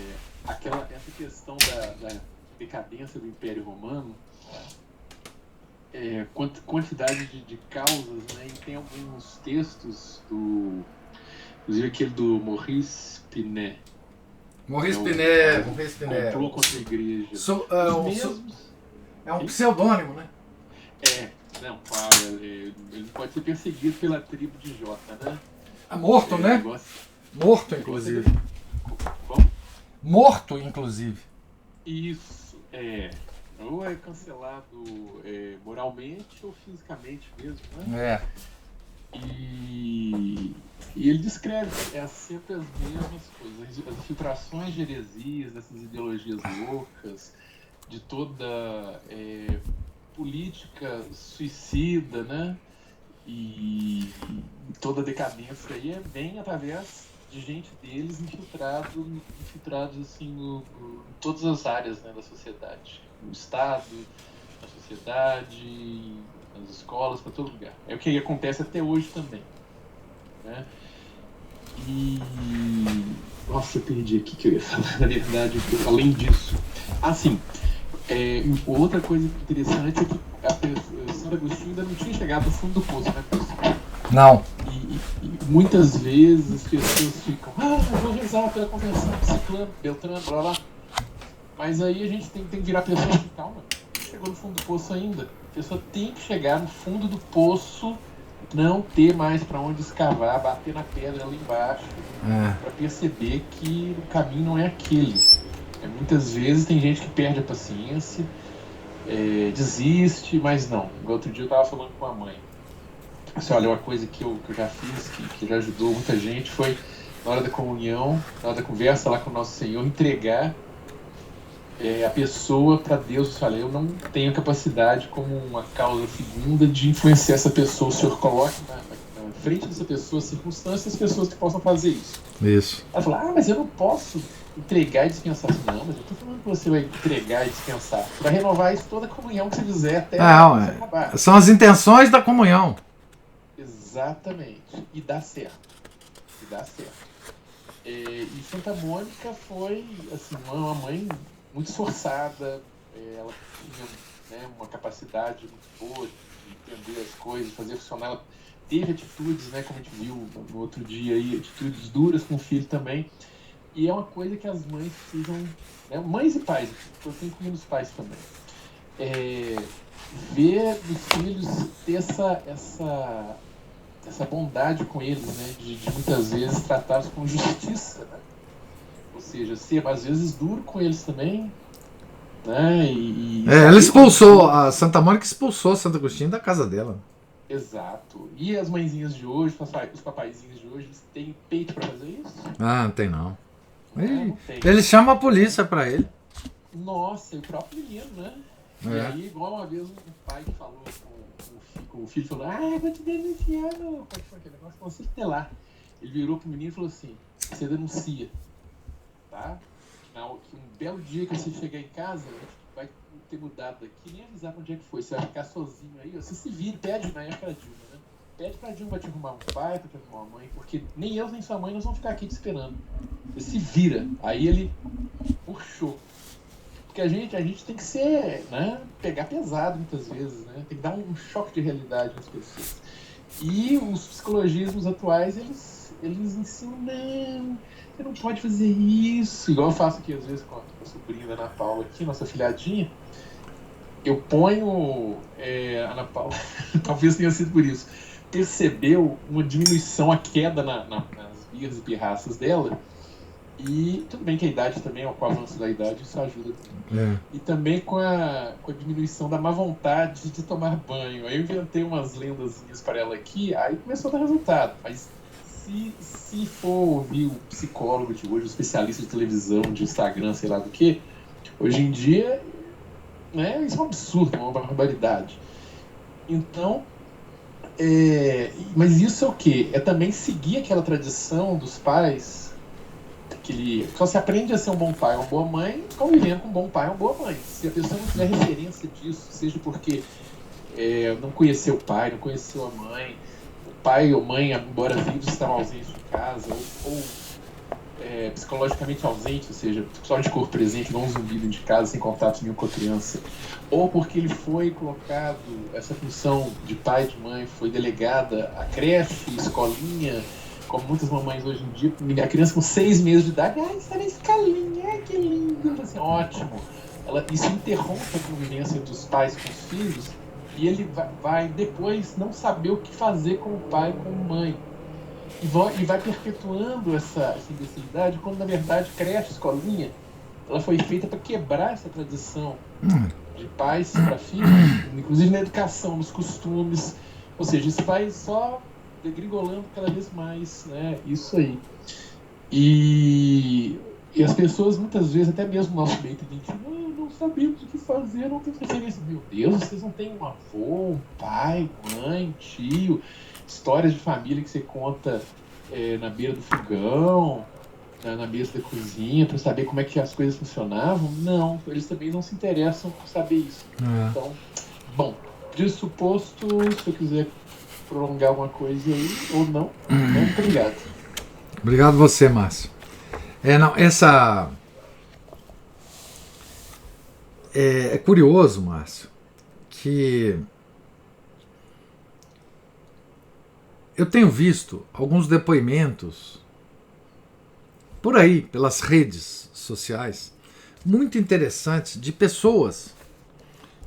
Essa questão da decadência do Império Romano, quantidade de causas, né? E tem alguns textos Inclusive aquele do Maurice Pinet. Maurice Pinet. Complô contra a igreja. É um pseudônimo, né? Não, ele não pode ser perseguido pela tribo de Jota, né? Morto, né? Morto, inclusive. Bom? Morto, inclusive. Isso, ou é cancelado moralmente ou fisicamente mesmo, né? E ele descreve sempre as mesmas coisas, as infiltrações de heresias, dessas ideologias loucas, de toda política suicida, né? E toda decadência aí vem através de gente deles infiltrados assim, em todas as áreas, né, da sociedade. No Estado, na sociedade, nas escolas, para todo lugar. É o que acontece até hoje também. Né? E... Nossa, eu perdi aqui que eu ia falar, na verdade, além disso. Assim, outra coisa interessante é que Santo Agostinho ainda não tinha chegado no fundo do poço, né, pessoal? Não. E muitas vezes as pessoas ficam, eu vou rezar pela conversão de Ciclano, Beltrano, blá blá. Mas aí a gente tem que virar a pessoa e calma, não chegou no fundo do poço ainda. A pessoa tem que chegar no fundo do poço, não ter mais para onde escavar, bater na pedra ali embaixo, para perceber que o caminho não é aquele. Muitas vezes tem gente que perde a paciência, desiste, mas não. Outro dia eu estava falando com a mãe. Assim, olha, uma coisa que eu já fiz, que já ajudou muita gente, foi na hora da comunhão, na hora da conversa lá com o Nosso Senhor, entregar a pessoa para Deus. Eu falei, eu não tenho capacidade como uma causa segunda de influenciar essa pessoa. O Senhor coloca na frente dessa pessoa circunstâncias, pessoas que possam fazer isso. Isso. Ela falou, mas eu não posso entregar e dispensar. Não, mas eu estou falando que você vai entregar e dispensar. Você vai renovar isso toda a comunhão que você fizer até você acabar. São as intenções da comunhão. Exatamente. E dá certo. E Santa Mônica foi assim, uma mãe muito esforçada. Ela tinha, né, uma capacidade muito boa de entender as coisas, fazer funcionar. Ela teve atitudes, né, como a gente viu no outro dia, aí, atitudes duras com o filho também. E é uma coisa que as mães precisam, né, mães e pais, eu tenho comigo os pais também, ver os filhos ter essa bondade com eles, né, de muitas vezes tratá-los com justiça, né? Ou seja, ser às vezes duro com eles também, né? Ela expulsou, a Santa Mônica expulsou Santo Agostinho da casa dela. Exato. E as mãezinhas de hoje, os papaizinhos de hoje, eles têm peito para fazer isso? Não tem não. Não tem. Ele chama a polícia para ele. Nossa, e o próprio menino, né? E aí, igual uma vez um pai que falou com o filho, falou, eu vou te denunciar, não. Pode falar aquele negócio, não sei lá. Ele virou pro menino e falou assim, você denuncia, tá? Que um belo dia que você chegar em casa, a gente vai ter mudado daqui, nem avisar pra onde é que foi, você vai ficar sozinho aí, você se vira, pede, na época era Dilma, né? Pede pra Dilma te arrumar um pai, pra te arrumar uma mãe, porque nem eu nem sua mãe nós vamos ficar aqui te esperando. Você se vira. Aí ele puxou. Porque a gente tem que ser, né, pegar pesado muitas vezes, né? Tem que dar um choque de realidade nas pessoas. E os psicologismos atuais, eles ensinam, não, você não pode fazer isso. Igual eu faço aqui às vezes com a sobrinha da Ana Paula aqui, nossa filhadinha. Eu ponho a Ana Paula, talvez tenha sido por isso, percebeu uma diminuição, a queda nas birras e pirraças dela. E tudo bem que a idade também, com o avanço da idade, isso ajuda. E também com a diminuição da má vontade de tomar banho. Aí eu inventei umas lendazinhas para ela aqui, aí começou a dar resultado. Mas se for ouvir o psicólogo de hoje, o especialista de televisão, de Instagram, sei lá do que, hoje em dia, né, isso é um absurdo, uma barbaridade. Então, mas isso é o quê? É também seguir aquela tradição dos pais. Só se aprende a ser um bom pai, uma boa mãe, convivendo com um bom pai, uma boa mãe. Se a pessoa não tiver referência disso, seja porque não conheceu o pai, não conheceu a mãe, o pai ou mãe, embora vivos, estão ausentes de casa, ou psicologicamente ausente, ou seja, só de corpo presente, não um zumbi dentro de casa, sem contato nenhum com a criança, ou porque ele foi colocado, essa função de pai e de mãe foi delegada à creche, escolinha, como muitas mamães hoje em dia, a criança com 6 meses de idade, está na escalinha, que lindo, assim, ótimo. Isso interrompe a convivência dos pais com os filhos, e ele vai depois não saber o que fazer com o pai, com a mãe. E vai perpetuando essa imbecilidade, quando na verdade creche, escolinha, ela foi feita para quebrar essa tradição de pais para filhos, inclusive na educação, nos costumes, ou seja, esse pai só degringolando cada vez mais, né? Isso aí. E as pessoas muitas vezes, até mesmo no nosso meio, tem gente, não sabemos o que fazer, não tem referência. Meu Deus, vocês não têm um avô, um pai, mãe, tio, histórias de família que você conta na beira do fogão, na mesa da cozinha, para saber como é que as coisas funcionavam? Não, eles também não se interessam por saber isso. Então, bom, pressuposto, se eu quiser prolongar alguma coisa aí, ou não, muito obrigado. Obrigado você, Márcio. É curioso, Márcio, que eu tenho visto alguns depoimentos por aí, pelas redes sociais, muito interessantes, de pessoas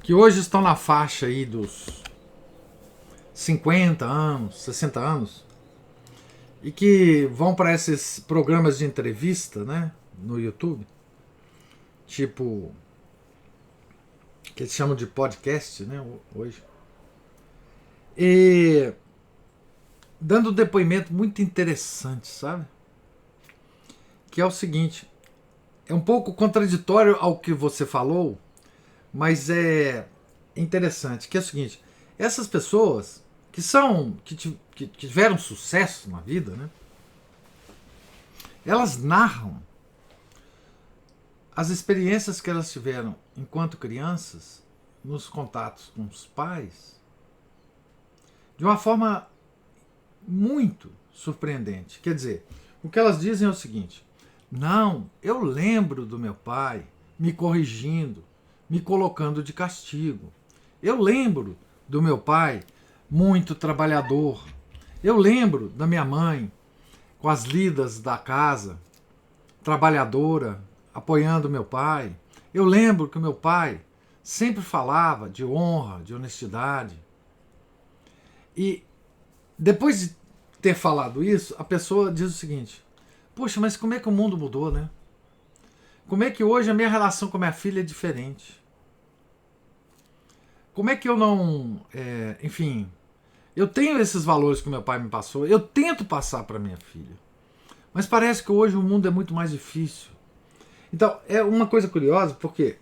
que hoje estão na faixa aí dos 50 anos, 60 anos, e que vão para esses programas de entrevista, né, no YouTube, tipo, que eles chamam de podcast, né, hoje, e dando um depoimento muito interessante, sabe? Que é o seguinte, é um pouco contraditório ao que você falou, mas é interessante, que é o seguinte, essas pessoas que tiveram sucesso na vida, né, elas narram as experiências que elas tiveram enquanto crianças, nos contatos com os pais, de uma forma muito surpreendente. Quer dizer, o que elas dizem é o seguinte: não, eu lembro do meu pai me corrigindo, me colocando de castigo. Eu lembro do meu pai muito trabalhador. Eu lembro da minha mãe com as lidas da casa, trabalhadora, apoiando meu pai. Eu lembro que o meu pai sempre falava de honra, de honestidade. E depois de ter falado isso, a pessoa diz o seguinte: poxa, mas como é que o mundo mudou, né? Como é que hoje a minha relação com a minha filha é diferente? Como é que eu não... enfim, eu tenho esses valores que meu pai me passou, eu tento passar para minha filha. Mas parece que hoje o mundo é muito mais difícil. Então, é uma coisa curiosa, porque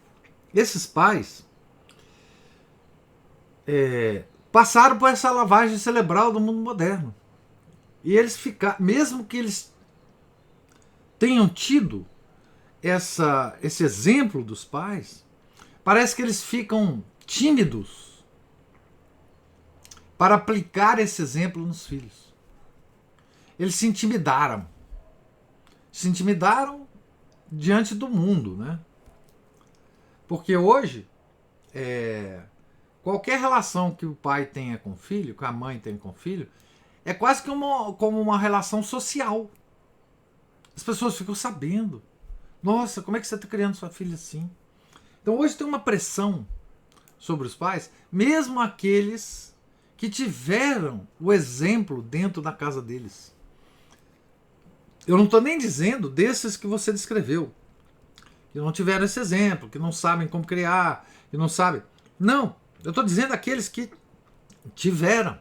esses pais passaram por essa lavagem cerebral do mundo moderno. E eles ficaram, mesmo que eles tenham tido esse exemplo dos pais, parece que eles ficam tímidos para aplicar esse exemplo nos filhos. Eles se intimidaram. Se intimidaram diante do mundo, né? Porque hoje, qualquer relação que o pai tenha com o filho, que a mãe tenha com o filho, é quase que como uma relação social. As pessoas ficam sabendo. Nossa, como é que você está criando sua filha assim? Então hoje tem uma pressão sobre os pais, mesmo aqueles que tiveram o exemplo dentro da casa deles. Eu não estou nem dizendo desses que você descreveu, que não tiveram esse exemplo, que não sabem como criar, que não sabem. Não, eu estou dizendo aqueles que tiveram.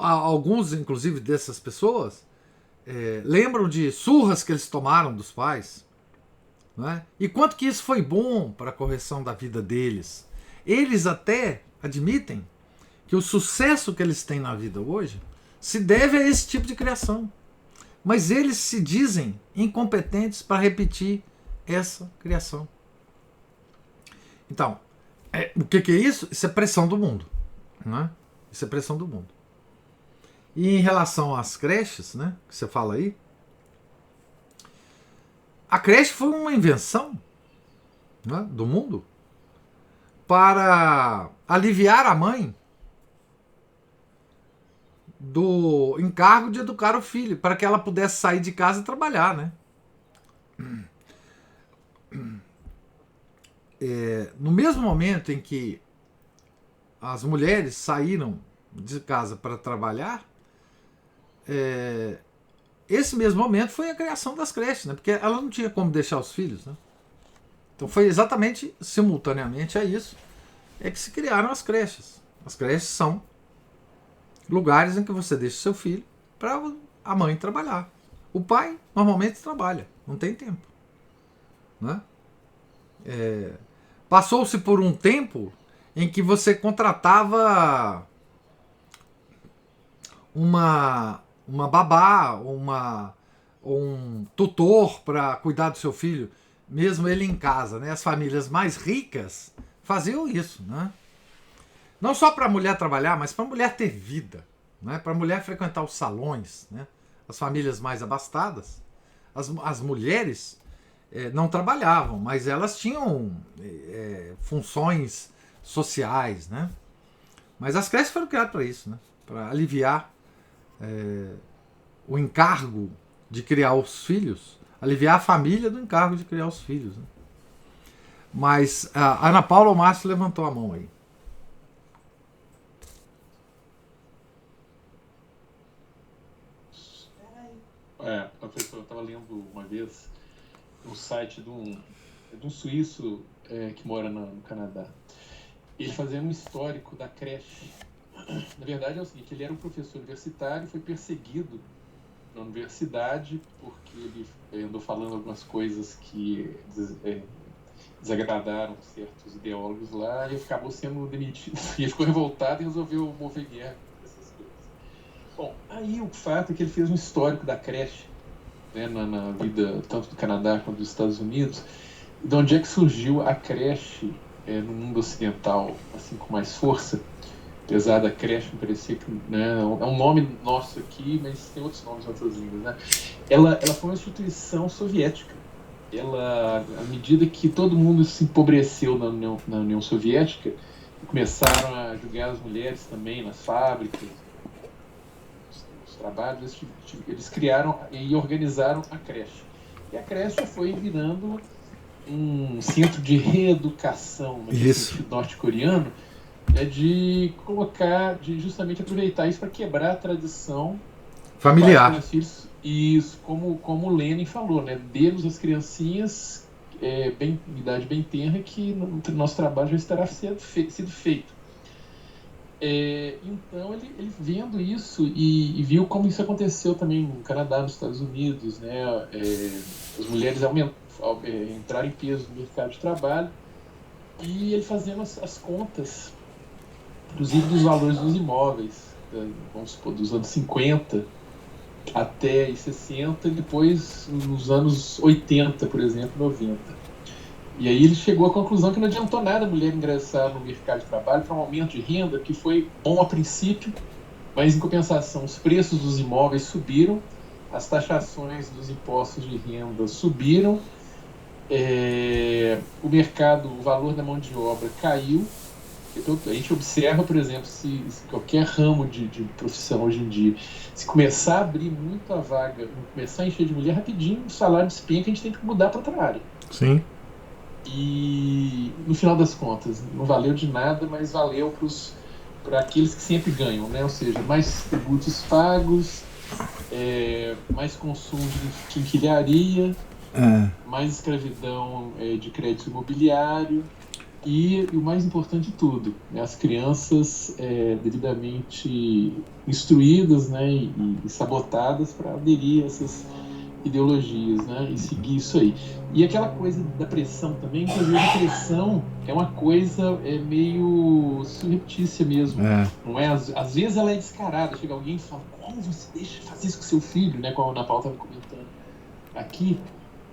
Alguns, inclusive, dessas pessoas lembram de surras que eles tomaram dos pais, não é? E quanto que isso foi bom para a correção da vida deles. Eles até admitem que o sucesso que eles têm na vida hoje se deve a esse tipo de criação. Mas eles se dizem incompetentes para repetir essa criação. Então, o que é isso? Isso é pressão do mundo, não é? Isso é pressão do mundo. E em relação às creches, né, que você fala aí, a creche foi uma invenção, né, do mundo para aliviar a mãe do encargo de educar o filho, para que ela pudesse sair de casa e trabalhar, né? No mesmo momento em que as mulheres saíram de casa para trabalhar, esse mesmo momento foi a criação das creches, né? Porque ela não tinha como deixar os filhos, né? Então foi exatamente simultaneamente a isso que se criaram as creches. As creches são lugares em que você deixa seu filho para a mãe trabalhar. O pai normalmente trabalha, não tem tempo, né? Passou-se por um tempo em que você contratava uma babá, um tutor para cuidar do seu filho, mesmo ele em casa, né? As famílias mais ricas faziam isso, né? Não só para a mulher trabalhar, mas para a mulher ter vida, né? Para a mulher frequentar os salões, né? As famílias mais abastadas, as mulheres não trabalhavam, mas elas tinham funções sociais, né? Mas as creches foram criadas para isso, né? Para aliviar o encargo de criar os filhos, aliviar a família do encargo de criar os filhos, né? Mas a Ana Paula ou Márcio levantou a mão aí. Professor, eu estava lendo uma vez no site de um suíço que mora no Canadá. Ele fazendo um histórico da creche. Na verdade é o seguinte, ele era um professor universitário, foi perseguido na universidade porque ele andou falando algumas coisas que desagradaram certos ideólogos lá e acabou sendo demitido. E ele ficou revoltado e resolveu mover guerra contra essas coisas. Bom, aí o fato é que ele fez um histórico da creche, né, na vida tanto do Canadá quanto dos Estados Unidos, e de onde é que surgiu a creche no mundo ocidental, assim, com mais força. Apesar da creche me parecer que, né, é um nome nosso aqui, mas tem outros nomes em outras línguas, né? Ela foi uma instituição soviética. À medida que todo mundo se empobreceu na União Soviética, começaram a julgar as mulheres também nas fábricas, nos trabalhos, eles criaram e organizaram a creche. E a creche foi virando um centro de reeducação no sentido norte-coreano, de colocar, de justamente aproveitar isso para quebrar a tradição familiar. Isso, como o Lenin falou, né? Dê-nos as criancinhas em idade bem tenra que o nosso trabalho já estará sido feito. Então ele vendo isso e viu como isso aconteceu também no Canadá, nos Estados Unidos, né? As mulheres entraram em peso no mercado de trabalho e ele fazendo as contas, inclusive dos valores dos imóveis, vamos supor, dos anos 50 até 60 e depois nos anos 80, por exemplo, 90. E aí ele chegou à conclusão que não adiantou nada a mulher ingressar no mercado de trabalho para um aumento de renda, que foi bom a princípio, mas em compensação os preços dos imóveis subiram, as taxações dos impostos de renda subiram, o valor da mão de obra caiu. Então, a gente observa, por exemplo, se qualquer ramo de profissão hoje em dia, se começar a abrir muito a vaga, começar a encher de mulher, rapidinho o salário despenca, a gente tem que mudar para outra área. Sim. E no final das contas, não valeu de nada, mas valeu para aqueles que sempre ganham, né? Ou seja, mais tributos pagos, mais consumo de quinquilharia, mais escravidão de crédito imobiliário. E o mais importante de tudo, né, as crianças devidamente instruídas, né, e sabotadas para aderir a essas ideologias, né, e seguir isso aí. E aquela coisa da pressão também, inclusive a pressão é uma coisa meio surreptícia mesmo. Não é? Às vezes ela é descarada, chega alguém e fala, como você deixa fazer isso com seu filho, né, como a Ana Paula estava comentando aqui,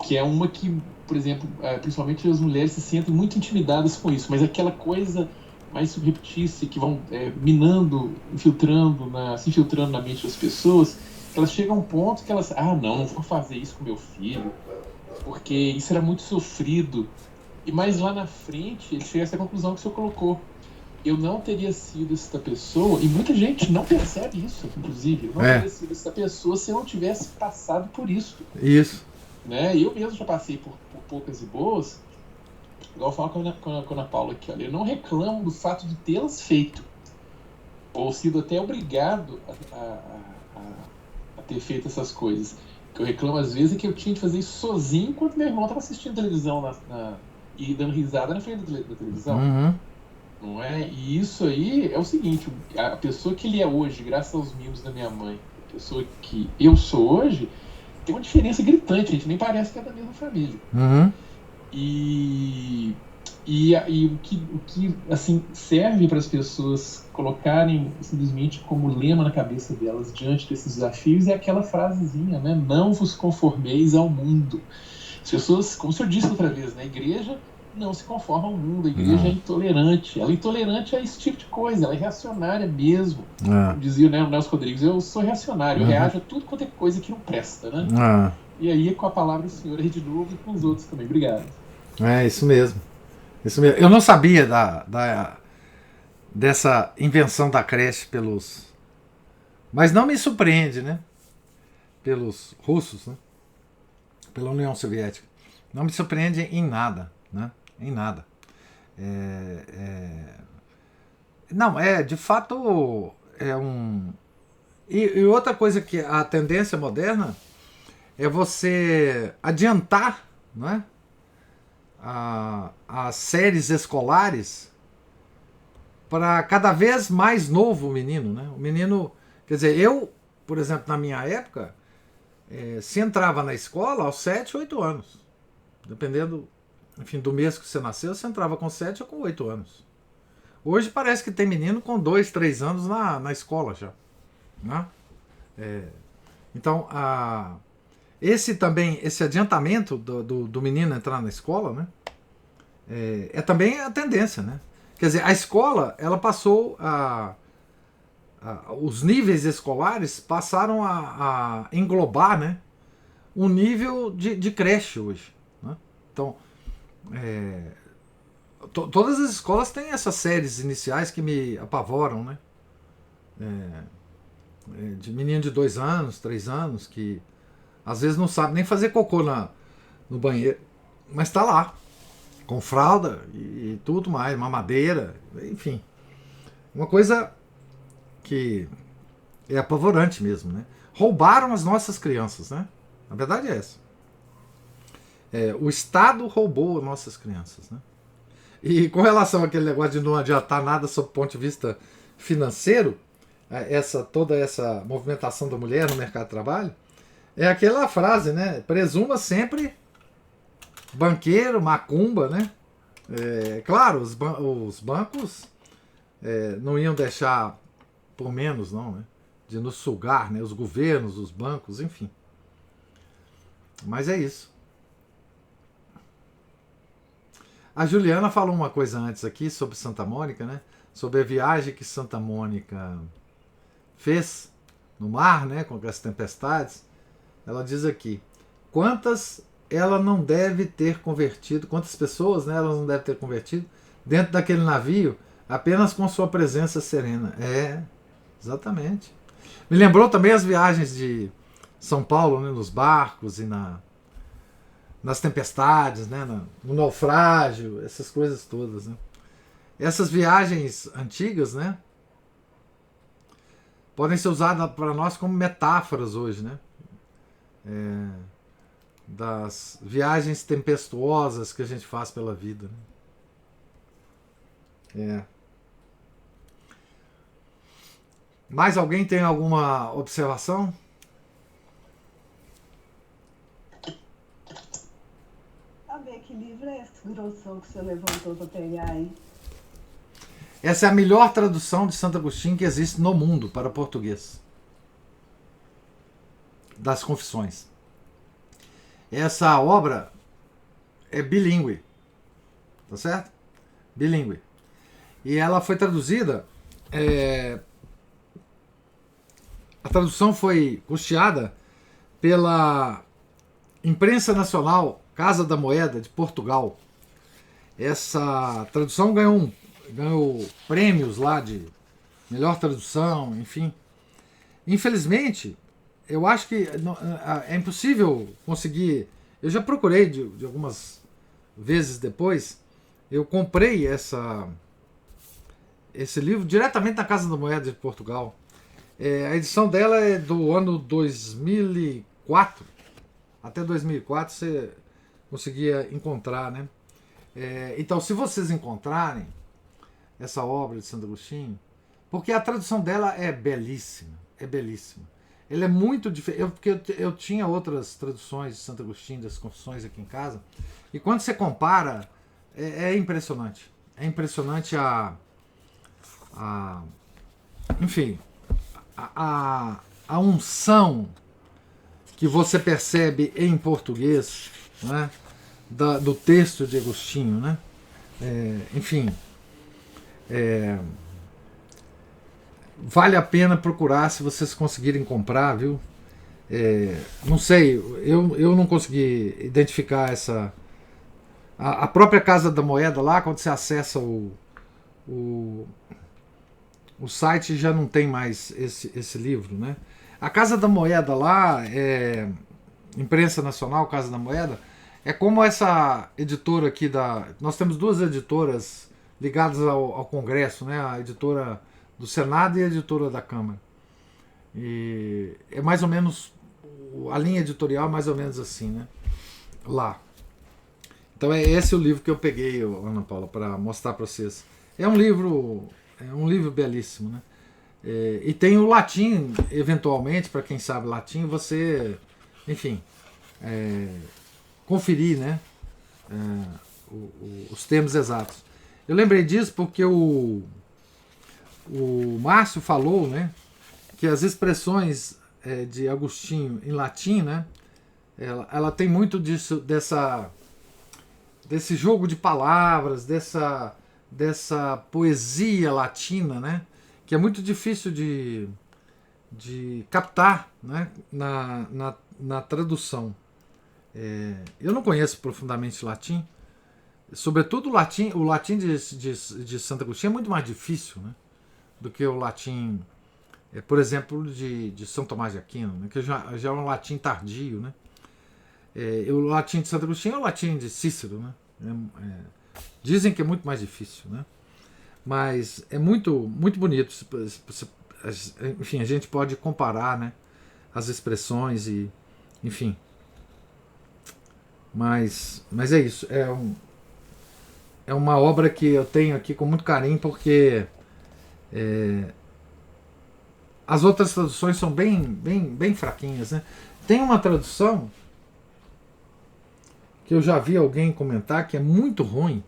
que é uma que, por exemplo, principalmente as mulheres se sentem muito intimidadas com isso, mas aquela coisa mais surreptícia que vão se infiltrando na mente das pessoas, elas chegam a um ponto que elas, não vou fazer isso com meu filho, porque isso era muito sofrido. E mais lá na frente, ele chega a essa conclusão que o senhor colocou. eu não teria sido essa pessoa, e muita gente não percebe isso, inclusive, eu não teria sido essa pessoa se eu não tivesse passado por isso. Isso. Né? Eu mesmo já passei por poucas e boas, igual eu falo com a Ana Paula aqui, olha, eu não reclamo do fato de tê-las feito, ou sido até obrigado a ter feito essas coisas. O que eu reclamo às vezes é que eu tinha que fazer isso sozinho enquanto meu irmão estava assistindo televisão e dando risada na frente da televisão. Uhum. Não é? E isso aí é o seguinte, a pessoa que ele é hoje, graças aos mimos da minha mãe, a pessoa que eu sou hoje, tem uma diferença gritante, a gente nem parece que é da mesma família. Uhum. E o que assim, serve para as pessoas colocarem simplesmente como lema na cabeça delas diante desses desafios é aquela frasezinha, né? Não vos conformeis ao mundo. As pessoas, como o senhor disse outra vez, né? A igreja não se conforma ao mundo, a igreja é intolerante. Ela é intolerante a esse tipo de coisa, ela é reacionária mesmo. Dizia, né, o Nelson Rodrigues, eu sou reacionário, eu reajo a tudo quanto é coisa que não presta, né? E aí, com a palavra do senhor aí de novo e com os outros também. Obrigado. É, isso mesmo. Isso mesmo. Eu não sabia dessa invenção da creche pelos... Mas não me surpreende, né? Pelos russos, né? Pela União Soviética. Não me surpreende em nada, né? Em nada. Não, de fato, é um... E outra coisa que a tendência moderna é você adiantar, não é? As séries escolares para cada vez mais novo o menino, né? O menino, quer dizer, eu, por exemplo, na minha época, se entrava na escola aos 7, 8 anos. Dependendo, enfim, do mês que você nasceu, você entrava com 7 ou com 8 anos. Hoje parece que tem menino com 2, 3 anos na escola já. Né? Então, esse adiantamento do menino entrar na escola, né? É também a tendência, né? Quer dizer, a escola, ela passou os níveis escolares passaram a englobar, né, um nível de creche hoje, né? Então, todas as escolas têm essas séries iniciais que me apavoram, né? De menino de 2 anos, 3 anos, que às vezes não sabe nem fazer cocô no banheiro, mas está lá, com fralda e tudo mais, mamadeira, enfim. Uma coisa que é apavorante mesmo, né? Roubaram as nossas crianças, né? A verdade é essa. O Estado roubou as nossas crianças, né? E com relação àquele negócio de não adiantar nada sob o ponto de vista financeiro, toda essa movimentação da mulher no mercado de trabalho, é aquela frase, né? Presuma sempre banqueiro, macumba, né? Claro, os bancos não iam deixar por menos, não, né? De nos sugar, né? Os governos, os bancos, enfim. Mas é isso. A Juliana falou uma coisa antes aqui sobre Santa Mônica, né? Sobre a viagem que Santa Mônica fez no mar, né? Com as tempestades. Ela diz aqui: quantas ela não deve ter convertido, quantas pessoas, né, ela não deve ter convertido dentro daquele navio apenas com sua presença serena. Exatamente. Me lembrou também as viagens de São Paulo, né, nos barcos e nas tempestades, né, no naufrágio, essas coisas todas, né. Essas viagens antigas, né, podem ser usadas para nós como metáforas hoje, né, das viagens tempestuosas que a gente faz pela vida, né. Mais alguém tem alguma observação? Saber que livro é esse grossão que você levantou para pegar aí? Essa é a melhor tradução de Santo Agostinho que existe no mundo para português. Das Confissões. Essa obra é bilíngue. Tá certo? Bilíngue. E ela foi traduzida... A tradução foi custeada pela Imprensa Nacional Casa da Moeda de Portugal. Essa tradução ganhou ganhou prêmios lá de melhor tradução, enfim. Infelizmente, eu acho que é impossível conseguir. Eu já procurei de algumas vezes depois. Eu comprei esse livro diretamente na Casa da Moeda de Portugal. A edição dela é do ano 2004. Até 2004 você conseguia encontrar, né? Então, se vocês encontrarem essa obra de Santo Agostinho, porque a tradução dela é belíssima, Ela é muito diferente, porque eu tinha outras traduções de Santo Agostinho, das Confissões aqui em casa, e quando você compara, é impressionante. É impressionante enfim, a unção que você percebe em português, né, do texto de Agostinho, né? Enfim, vale a pena procurar se vocês conseguirem comprar, viu? Não sei, eu não consegui identificar essa. A própria Casa da Moeda lá, quando você acessa o site, já não tem mais esse livro, né? A Casa da Moeda lá, Imprensa Nacional, Casa da Moeda, é como essa editora aqui Nós temos duas editoras ligadas ao Congresso, né? A editora do Senado e a editora da Câmara. E é mais ou menos, a linha editorial é mais ou menos assim, né? Lá. Então é esse o livro que eu peguei, Ana Paula, para mostrar para vocês. É um livro belíssimo, né? E tem o latim, eventualmente, para quem sabe latim, você, enfim, conferir, né? Os termos exatos. Eu lembrei disso porque o Márcio falou, né, que as expressões de Agostinho em latim, né, ela tem muito desse jogo de palavras, dessa poesia latina, né, que é muito difícil de captar, né, na tradução. Eu não conheço profundamente latim, sobretudo o latim de Santo Agostinho é muito mais difícil, né, do que o latim, por exemplo, de São Tomás de Aquino, né, que já é um latim tardio, né. O latim de Santo Agostinho é o latim de Cícero, né. Dizem que é muito mais difícil, né, mas é muito, muito bonito. Enfim, a gente pode comparar, né, as expressões e, enfim. Mas é isso. É uma obra que eu tenho aqui com muito carinho, porque as outras traduções são bem fraquinhas, né? Tem uma tradução que eu já vi alguém comentar que é muito ruim,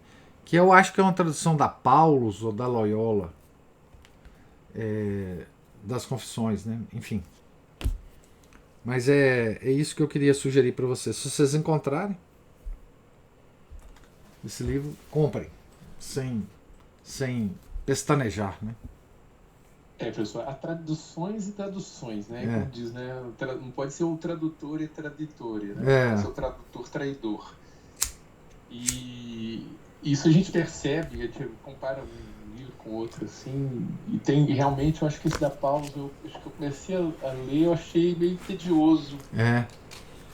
que eu acho que é uma tradução da Paulus ou da Loyola, das Confissões, né? Enfim. Mas é isso que eu queria sugerir para vocês. Se vocês encontrarem esse livro, comprem, sem pestanejar, né? Professor, há traduções e traduções, né? Como diz, né? Não pode ser o tradutor e traditore, né? Pode ser o tradutor traidor. E isso a gente percebe, a gente compara um livro com outro, assim, e realmente, eu acho que esse da Paulo, acho que eu comecei a ler, eu achei meio tedioso.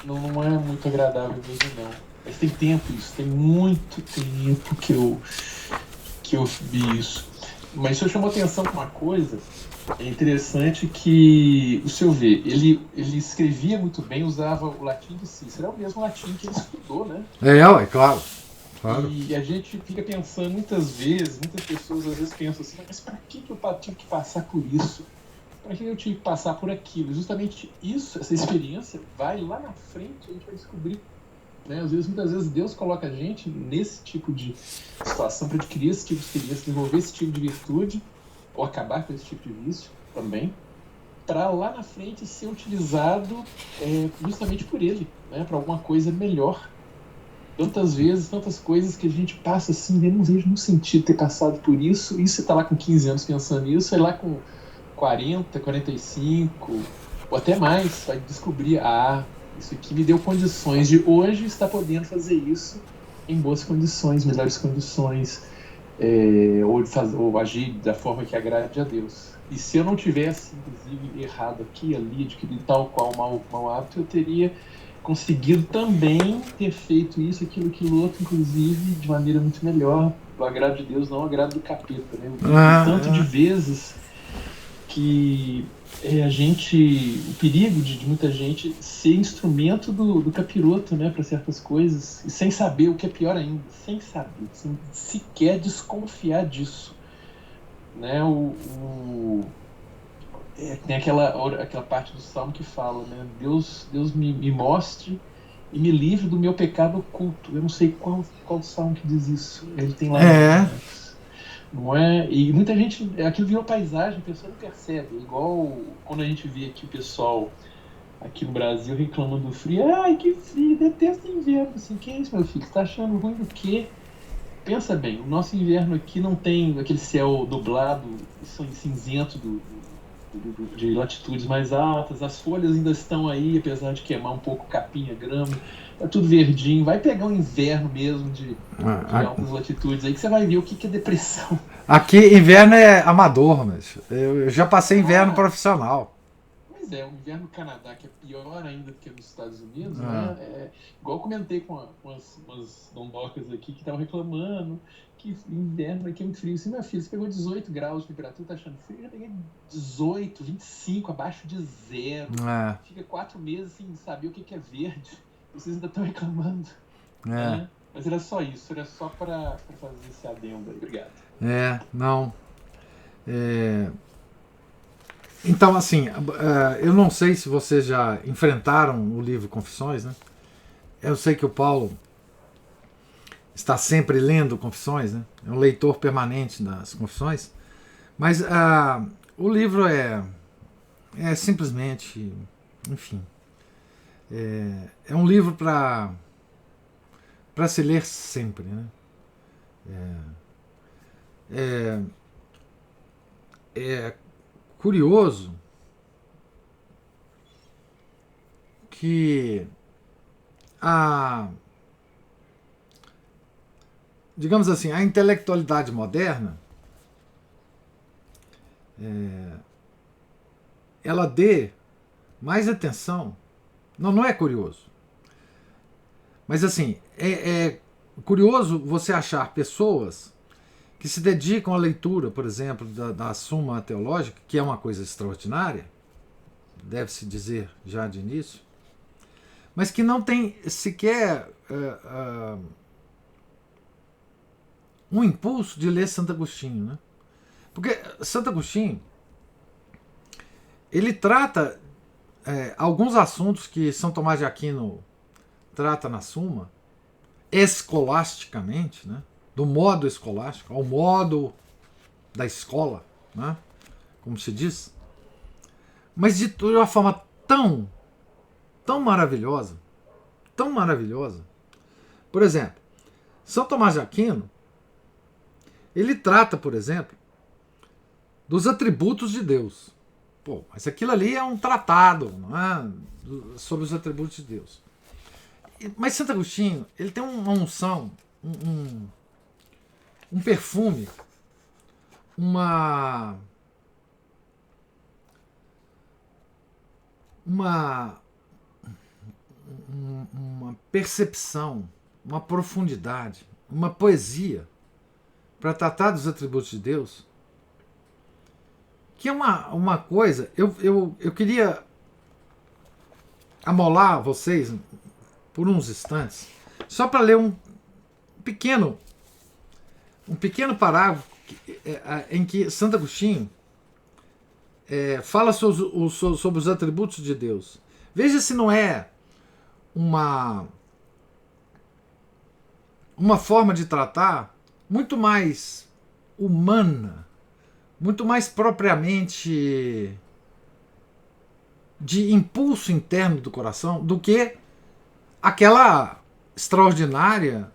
Não é muito agradável mesmo, não. Mas tem tempo isso, tem muito tempo que eu vi isso. Mas isso chamou atenção para uma coisa, é interessante que, o senhor vê, ele escrevia muito bem, usava o latim de Cícero, é o mesmo latim que ele estudou, né? Claro. E a gente fica pensando muitas pessoas às vezes pensam assim, mas para que eu tive que passar por isso? Para que eu tive que passar por aquilo? Justamente isso, essa experiência, vai lá na frente, a gente vai descobrir. Né? Muitas vezes Deus coloca a gente nesse tipo de situação para adquirir esse tipo de experiência, desenvolver esse tipo de virtude, ou acabar com esse tipo de vício também, para lá na frente ser utilizado justamente por Ele, né? Para alguma coisa melhor. Tantas vezes, tantas coisas que a gente passa assim, eu não vejo no sentido de ter passado por isso, e você está lá com 15 anos pensando nisso, aí lá com 40, 45, ou até mais, vai descobrir, isso aqui me deu condições de hoje estar podendo fazer isso em boas condições, melhores condições. ou agir da forma que agrade a Deus. E se eu não tivesse, inclusive, errado aqui, ali, adquirido tal qual mau hábito, eu teria conseguido também ter feito isso, aquilo outro, inclusive, de maneira muito melhor, do agrado de Deus, não o agrado do capeta, né? Tanto de vezes que o perigo de muita gente ser instrumento do capiroto, né, para certas coisas, e sem saber, o que é pior ainda, sem saber, sem sequer desconfiar disso, né? Tem aquela parte do Salmo que fala, né, Deus me mostre e me livre do meu pecado oculto. Eu não sei qual Salmo que diz isso. Ele tem lá. Não é? E muita gente, aquilo virou paisagem, a pessoa não percebe. Igual quando a gente vê aqui o pessoal aqui no Brasil reclamando do frio. Ai, que frio, detesto inverno. Assim, que é isso, meu filho? Você tá achando ruim do quê? Pensa bem, o nosso inverno aqui não tem aquele céu nublado, cinzento de latitudes mais altas, as folhas ainda estão aí, apesar de queimar um pouco capinha, grama, tá tudo verdinho. Vai pegar o inverno mesmo de altas latitudes aí, que você vai ver o que é depressão. Aqui inverno é amador, mas eu já passei inverno profissional. Pois é, o inverno no Canadá, que é pior ainda do que nos Estados Unidos, né? Igual eu comentei com umas dondocas aqui que estavam reclamando que inverno aqui é muito frio. Assim, meu filho, você pegou 18 graus de temperatura, tá achando frio? Eu já peguei 18, 25, abaixo de zero. Fica 4 meses sem saber o que é verde. Vocês ainda estão reclamando. Né? Mas era só isso, era só para fazer esse adendo aí. Obrigado. Não. Então, assim, eu não sei se vocês já enfrentaram o livro Confissões, né? Eu sei que o Paulo está sempre lendo Confissões, né? É um leitor permanente das Confissões, mas o livro é simplesmente, enfim, é um livro para se ler sempre, né? É curioso que digamos assim, a intelectualidade moderna ela dê mais atenção. Não é curioso, mas assim, é curioso você achar pessoas que se dedicam à leitura, por exemplo, da Suma Teológica, que é uma coisa extraordinária, deve-se dizer já de início, mas que não tem sequer um impulso de ler Santo Agostinho, né? Porque Santo Agostinho ele trata alguns assuntos que São Tomás de Aquino trata na Suma escolasticamente, né? Do modo escolástico, ao modo da escola, né? Como se diz, mas de uma forma tão maravilhosa, tão maravilhosa. Por exemplo, São Tomás de Aquino ele trata, por exemplo, dos atributos de Deus. Pô, mas aquilo ali é um tratado, não é? Sobre os atributos de Deus. Mas Santo Agostinho ele tem uma unção, um perfume, uma percepção, uma profundidade, uma poesia para tratar dos atributos de Deus, que é uma coisa. Eu queria amolar vocês por uns instantes, só para ler um pequeno parágrafo em que Santo Agostinho fala sobre os atributos de Deus. Veja se não é uma forma de tratar muito mais humana, muito mais propriamente de impulso interno do coração do que aquele extraordinário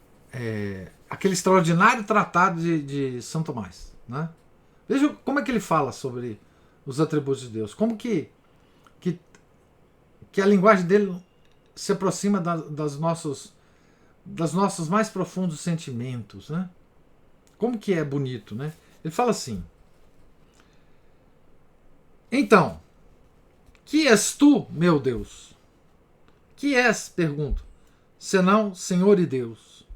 tratado de São Tomás, né? Veja como é que ele fala sobre os atributos de Deus, como que a linguagem dele se aproxima dos nossos mais profundos sentimentos, né? como que é bonito, né? Ele fala assim: então, que és tu, meu Deus? Que és, pergunto, senão Senhor e Deus?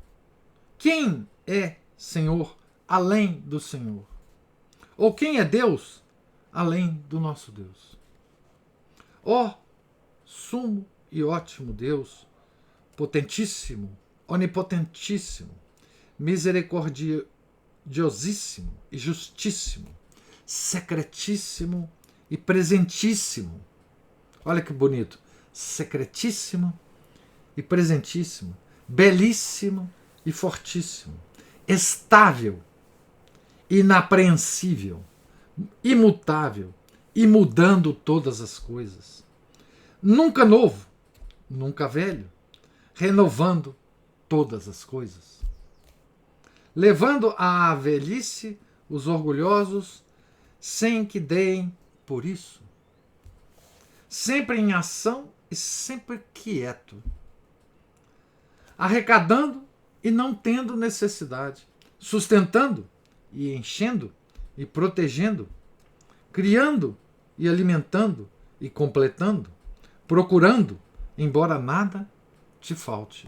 Quem é Senhor além do Senhor? Ou quem é Deus além do nosso Deus? Ó sumo e ótimo Deus, potentíssimo, onipotentíssimo, misericordiosíssimo e justíssimo, secretíssimo e presentíssimo. Olha que bonito. Secretíssimo e presentíssimo, belíssimo e fortíssimo, estável, inapreensível, imutável e mudando todas as coisas. Nunca novo, nunca velho, renovando todas as coisas. Levando à velhice os orgulhosos, sem que deem por isso. Sempre em ação e sempre quieto. Arrecadando e não tendo necessidade. Sustentando e enchendo e protegendo. Criando e alimentando e completando. Procurando, embora nada te falte.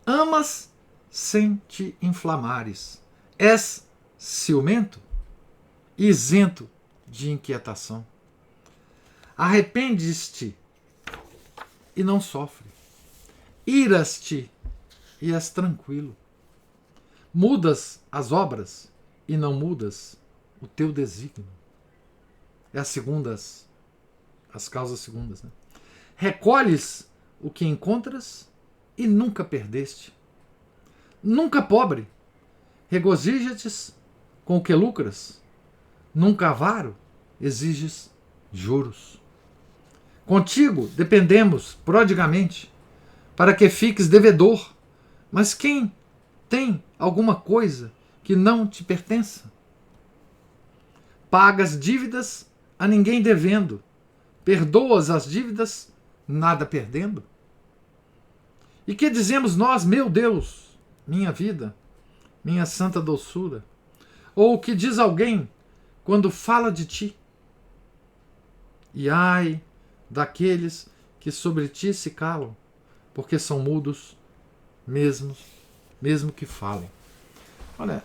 Amas sem te inflamares. És ciumento e isento de inquietação. Arrependes-te e não sofre. Iras-te e és tranquilo. Mudas as obras e não mudas o teu desígnio. É as causas segundas, né? Recolhes o que encontras e nunca perdeste. Nunca pobre, regozija-te com o que lucras. Nunca avaro, exiges juros. Contigo dependemos prodigamente, para que fiques devedor. Mas quem tem alguma coisa que não te pertença? Pagas dívidas a ninguém devendo, perdoas as dívidas, nada perdendo. E que dizemos nós, meu Deus, minha vida, minha santa doçura? Ou o que diz alguém quando fala de ti? E ai daqueles que sobre ti se calam, porque são mudos, mesmo que falem. Olha,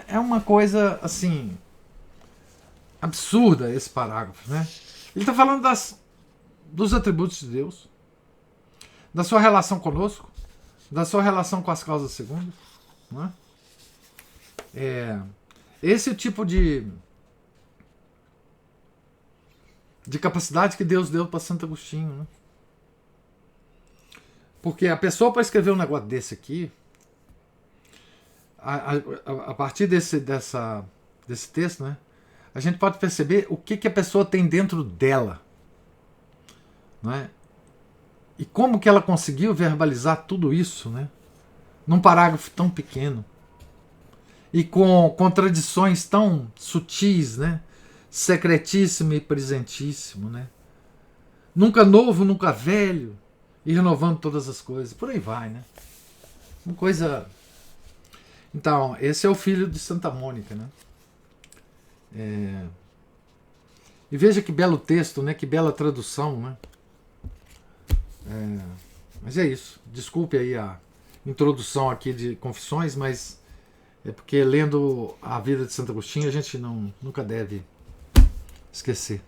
é uma coisa assim absurda esse parágrafo, né? Ele está falando dos atributos de Deus, da sua relação conosco, da sua relação com as causas segundas, não é? Esse é o tipo de capacidade que Deus deu para Santo Agostinho, né? Porque a pessoa, para escrever um negócio desse aqui, a partir desse texto, né, a gente pode perceber o que a pessoa tem dentro dela, não é? E como que ela conseguiu verbalizar tudo isso, né, num parágrafo tão pequeno e com contradições tão sutis, né? Secretíssimo e presentíssimo, né? Nunca novo, nunca velho, e renovando todas as coisas. Por aí vai, né? Uma coisa. Então, esse é o filho de Santa Mônica, né? E veja que belo texto, né? Que bela tradução, né? Mas é isso. Desculpe aí a introdução aqui de Confissões, mas é porque lendo a vida de Santo Agostinho a gente nunca deve esquecer.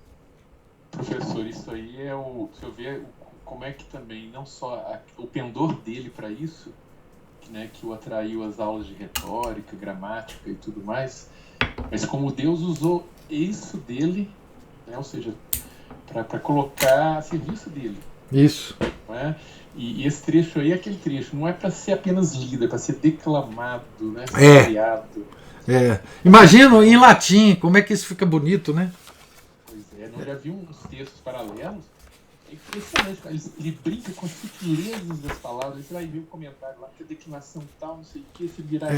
Professor, isso aí é se eu ver como é que também, não só o pendor dele para isso, né, que o atraiu às aulas de retórica, gramática e tudo mais, mas como Deus usou isso dele, né, ou seja, para colocar a serviço dele. Isso. Não é? E esse trecho aí é aquele trecho, não é para ser apenas lido, é para ser declamado, né, saboreado. Imagina em latim, como é que isso fica bonito, né? Pois é, eu já vi uns textos paralelos, é impressionante, ele brinca com as sutilezas das palavras, você vai ver o comentário lá, que a declinação tal, não sei o que, se virar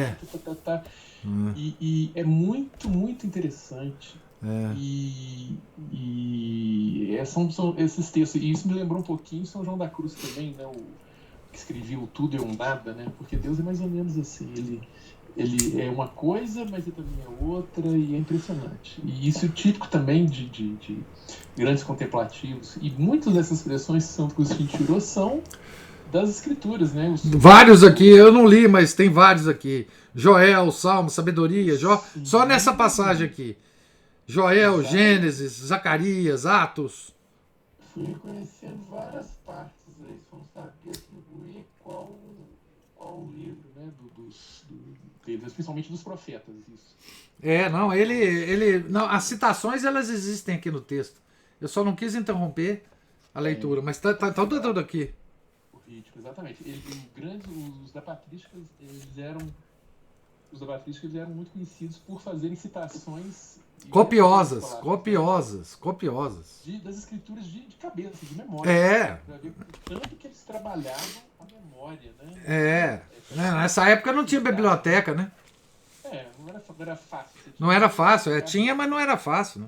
e é muito, muito interessante. São esses textos, e isso me lembrou um pouquinho São João da Cruz também, né, que escrevia o tudo e o nada, né, porque Deus é mais ou menos assim, ele é uma coisa, mas ele também é outra, e é impressionante. E isso é típico também de grandes contemplativos. E muitas dessas expressões que Santo Agostinho tirou são das escrituras, né? Vários aqui, eu não li, mas tem vários aqui. Joel, Salmo, Sabedoria, só nessa passagem aqui. Joel, Exato. Gênesis, Zacarias, Atos. Fui reconhecendo várias partes aí, só não sabia atribuir qual livro, né? Principalmente dos profetas, isso. Não, não, as citações elas existem aqui no texto. Eu só não quis interromper a leitura, mas tá tudo aqui. O ritmo, exatamente. Os da patrística, eles eram muito conhecidos por fazerem citações copiosas. Das escrituras de cabeça, de memória. Pra ver o tanto que eles trabalhavam a memória, né? Nessa época não tinha biblioteca, né? Não era fácil. Não era fácil, tinha, mas não era fácil, né?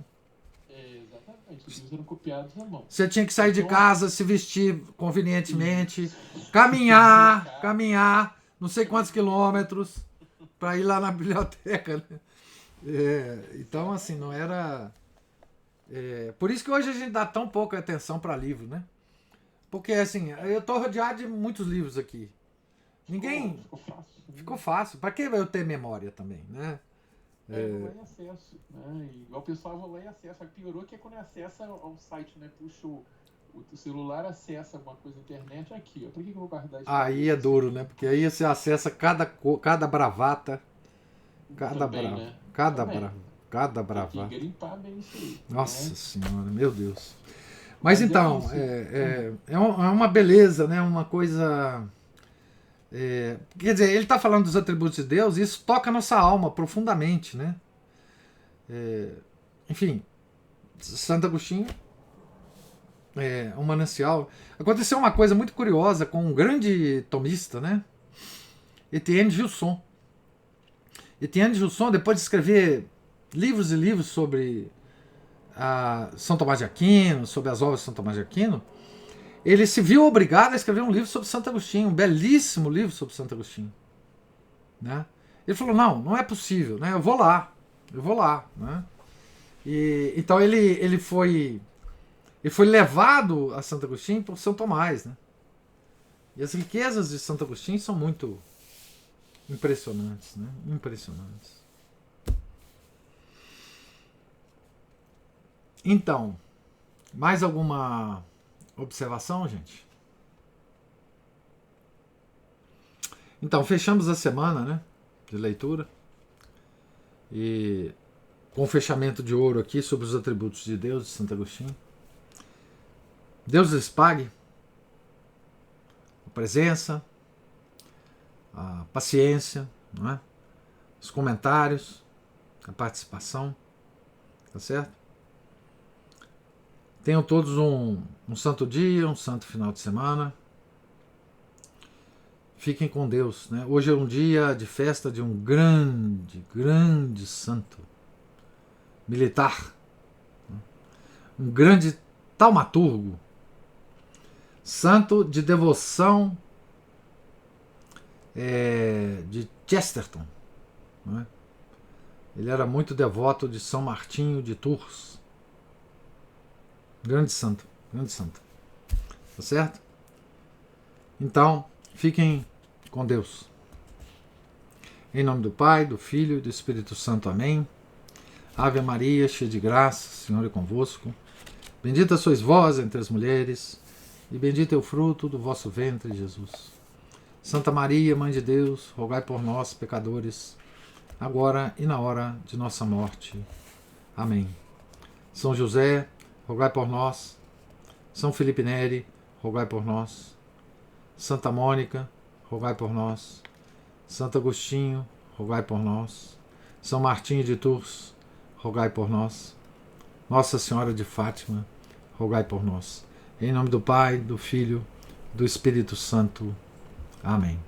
Exatamente, os livros eram copiados na mão. Você tinha que sair de casa, se vestir convenientemente, caminhar não sei quantos quilômetros para ir lá na biblioteca, né? Então, assim, não era... por isso que hoje a gente dá tão pouca atenção para livro, né? Porque, assim, eu tô rodeado de muitos livros aqui. Ninguém... Ficou fácil. Para que eu ter memória também, né? Vai em acesso, né? Igual o pessoal vai lá em acesso. Só que piorou que é quando acessa ao site, né? Puxa o celular, acessa alguma coisa na internet. Aqui, ó. Por que eu vou guardar isso? Aí é duro, né? Porque aí você acessa cada bravata. Cada bravata. Tem que limpar bem isso aí. Nossa Senhora, meu Deus. Mas então, é uma beleza, né? Uma coisa... quer dizer, ele está falando dos atributos de Deus e isso toca a nossa alma profundamente, né? Enfim, Santo Agostinho é um manancial. Aconteceu uma coisa muito curiosa com um grande tomista, né? Etienne Gilson. Etienne Gilson, depois de escrever livros e livros sobre São Tomás de Aquino, sobre as obras de São Tomás de Aquino, ele se viu obrigado a escrever um livro sobre Santo Agostinho, um belíssimo livro sobre Santo Agostinho, né? Ele falou, não é possível, né? Eu vou lá, né? Então ele foi levado a Santo Agostinho por São Tomás, né? E as riquezas de Santo Agostinho são muito impressionantes, né? Impressionantes. Então, mais alguma observação, gente? Então, fechamos a semana, né, de leitura. E com o fechamento de ouro aqui sobre os atributos de Deus, de Santo Agostinho. Deus lhes pague a presença, a paciência, não é? Os comentários, a participação, tá certo? Tenham todos um santo dia, um santo final de semana. Fiquem com Deus, né? Hoje é um dia de festa de um grande santo militar, um grande taumaturgo, santo de devoção de Chesterton, não é? Ele era muito devoto de São Martinho de Tours. Grande santo. Tá certo? Então, fiquem com Deus. Em nome do Pai, do Filho e do Espírito Santo. Amém. Ave Maria, cheia de graça, o Senhor é convosco. Bendita sois vós entre as mulheres, e bendito é o fruto do vosso ventre, Jesus. Santa Maria, Mãe de Deus, rogai por nós, pecadores, agora e na hora de nossa morte. Amém. São José, rogai por nós. São Felipe Neri, rogai por nós. Santa Mônica, rogai por nós. Santo Agostinho, rogai por nós. São Martinho de Tours, rogai por nós. Nossa Senhora de Fátima, rogai por nós. Em nome do Pai, do Filho, do Espírito Santo. Amém.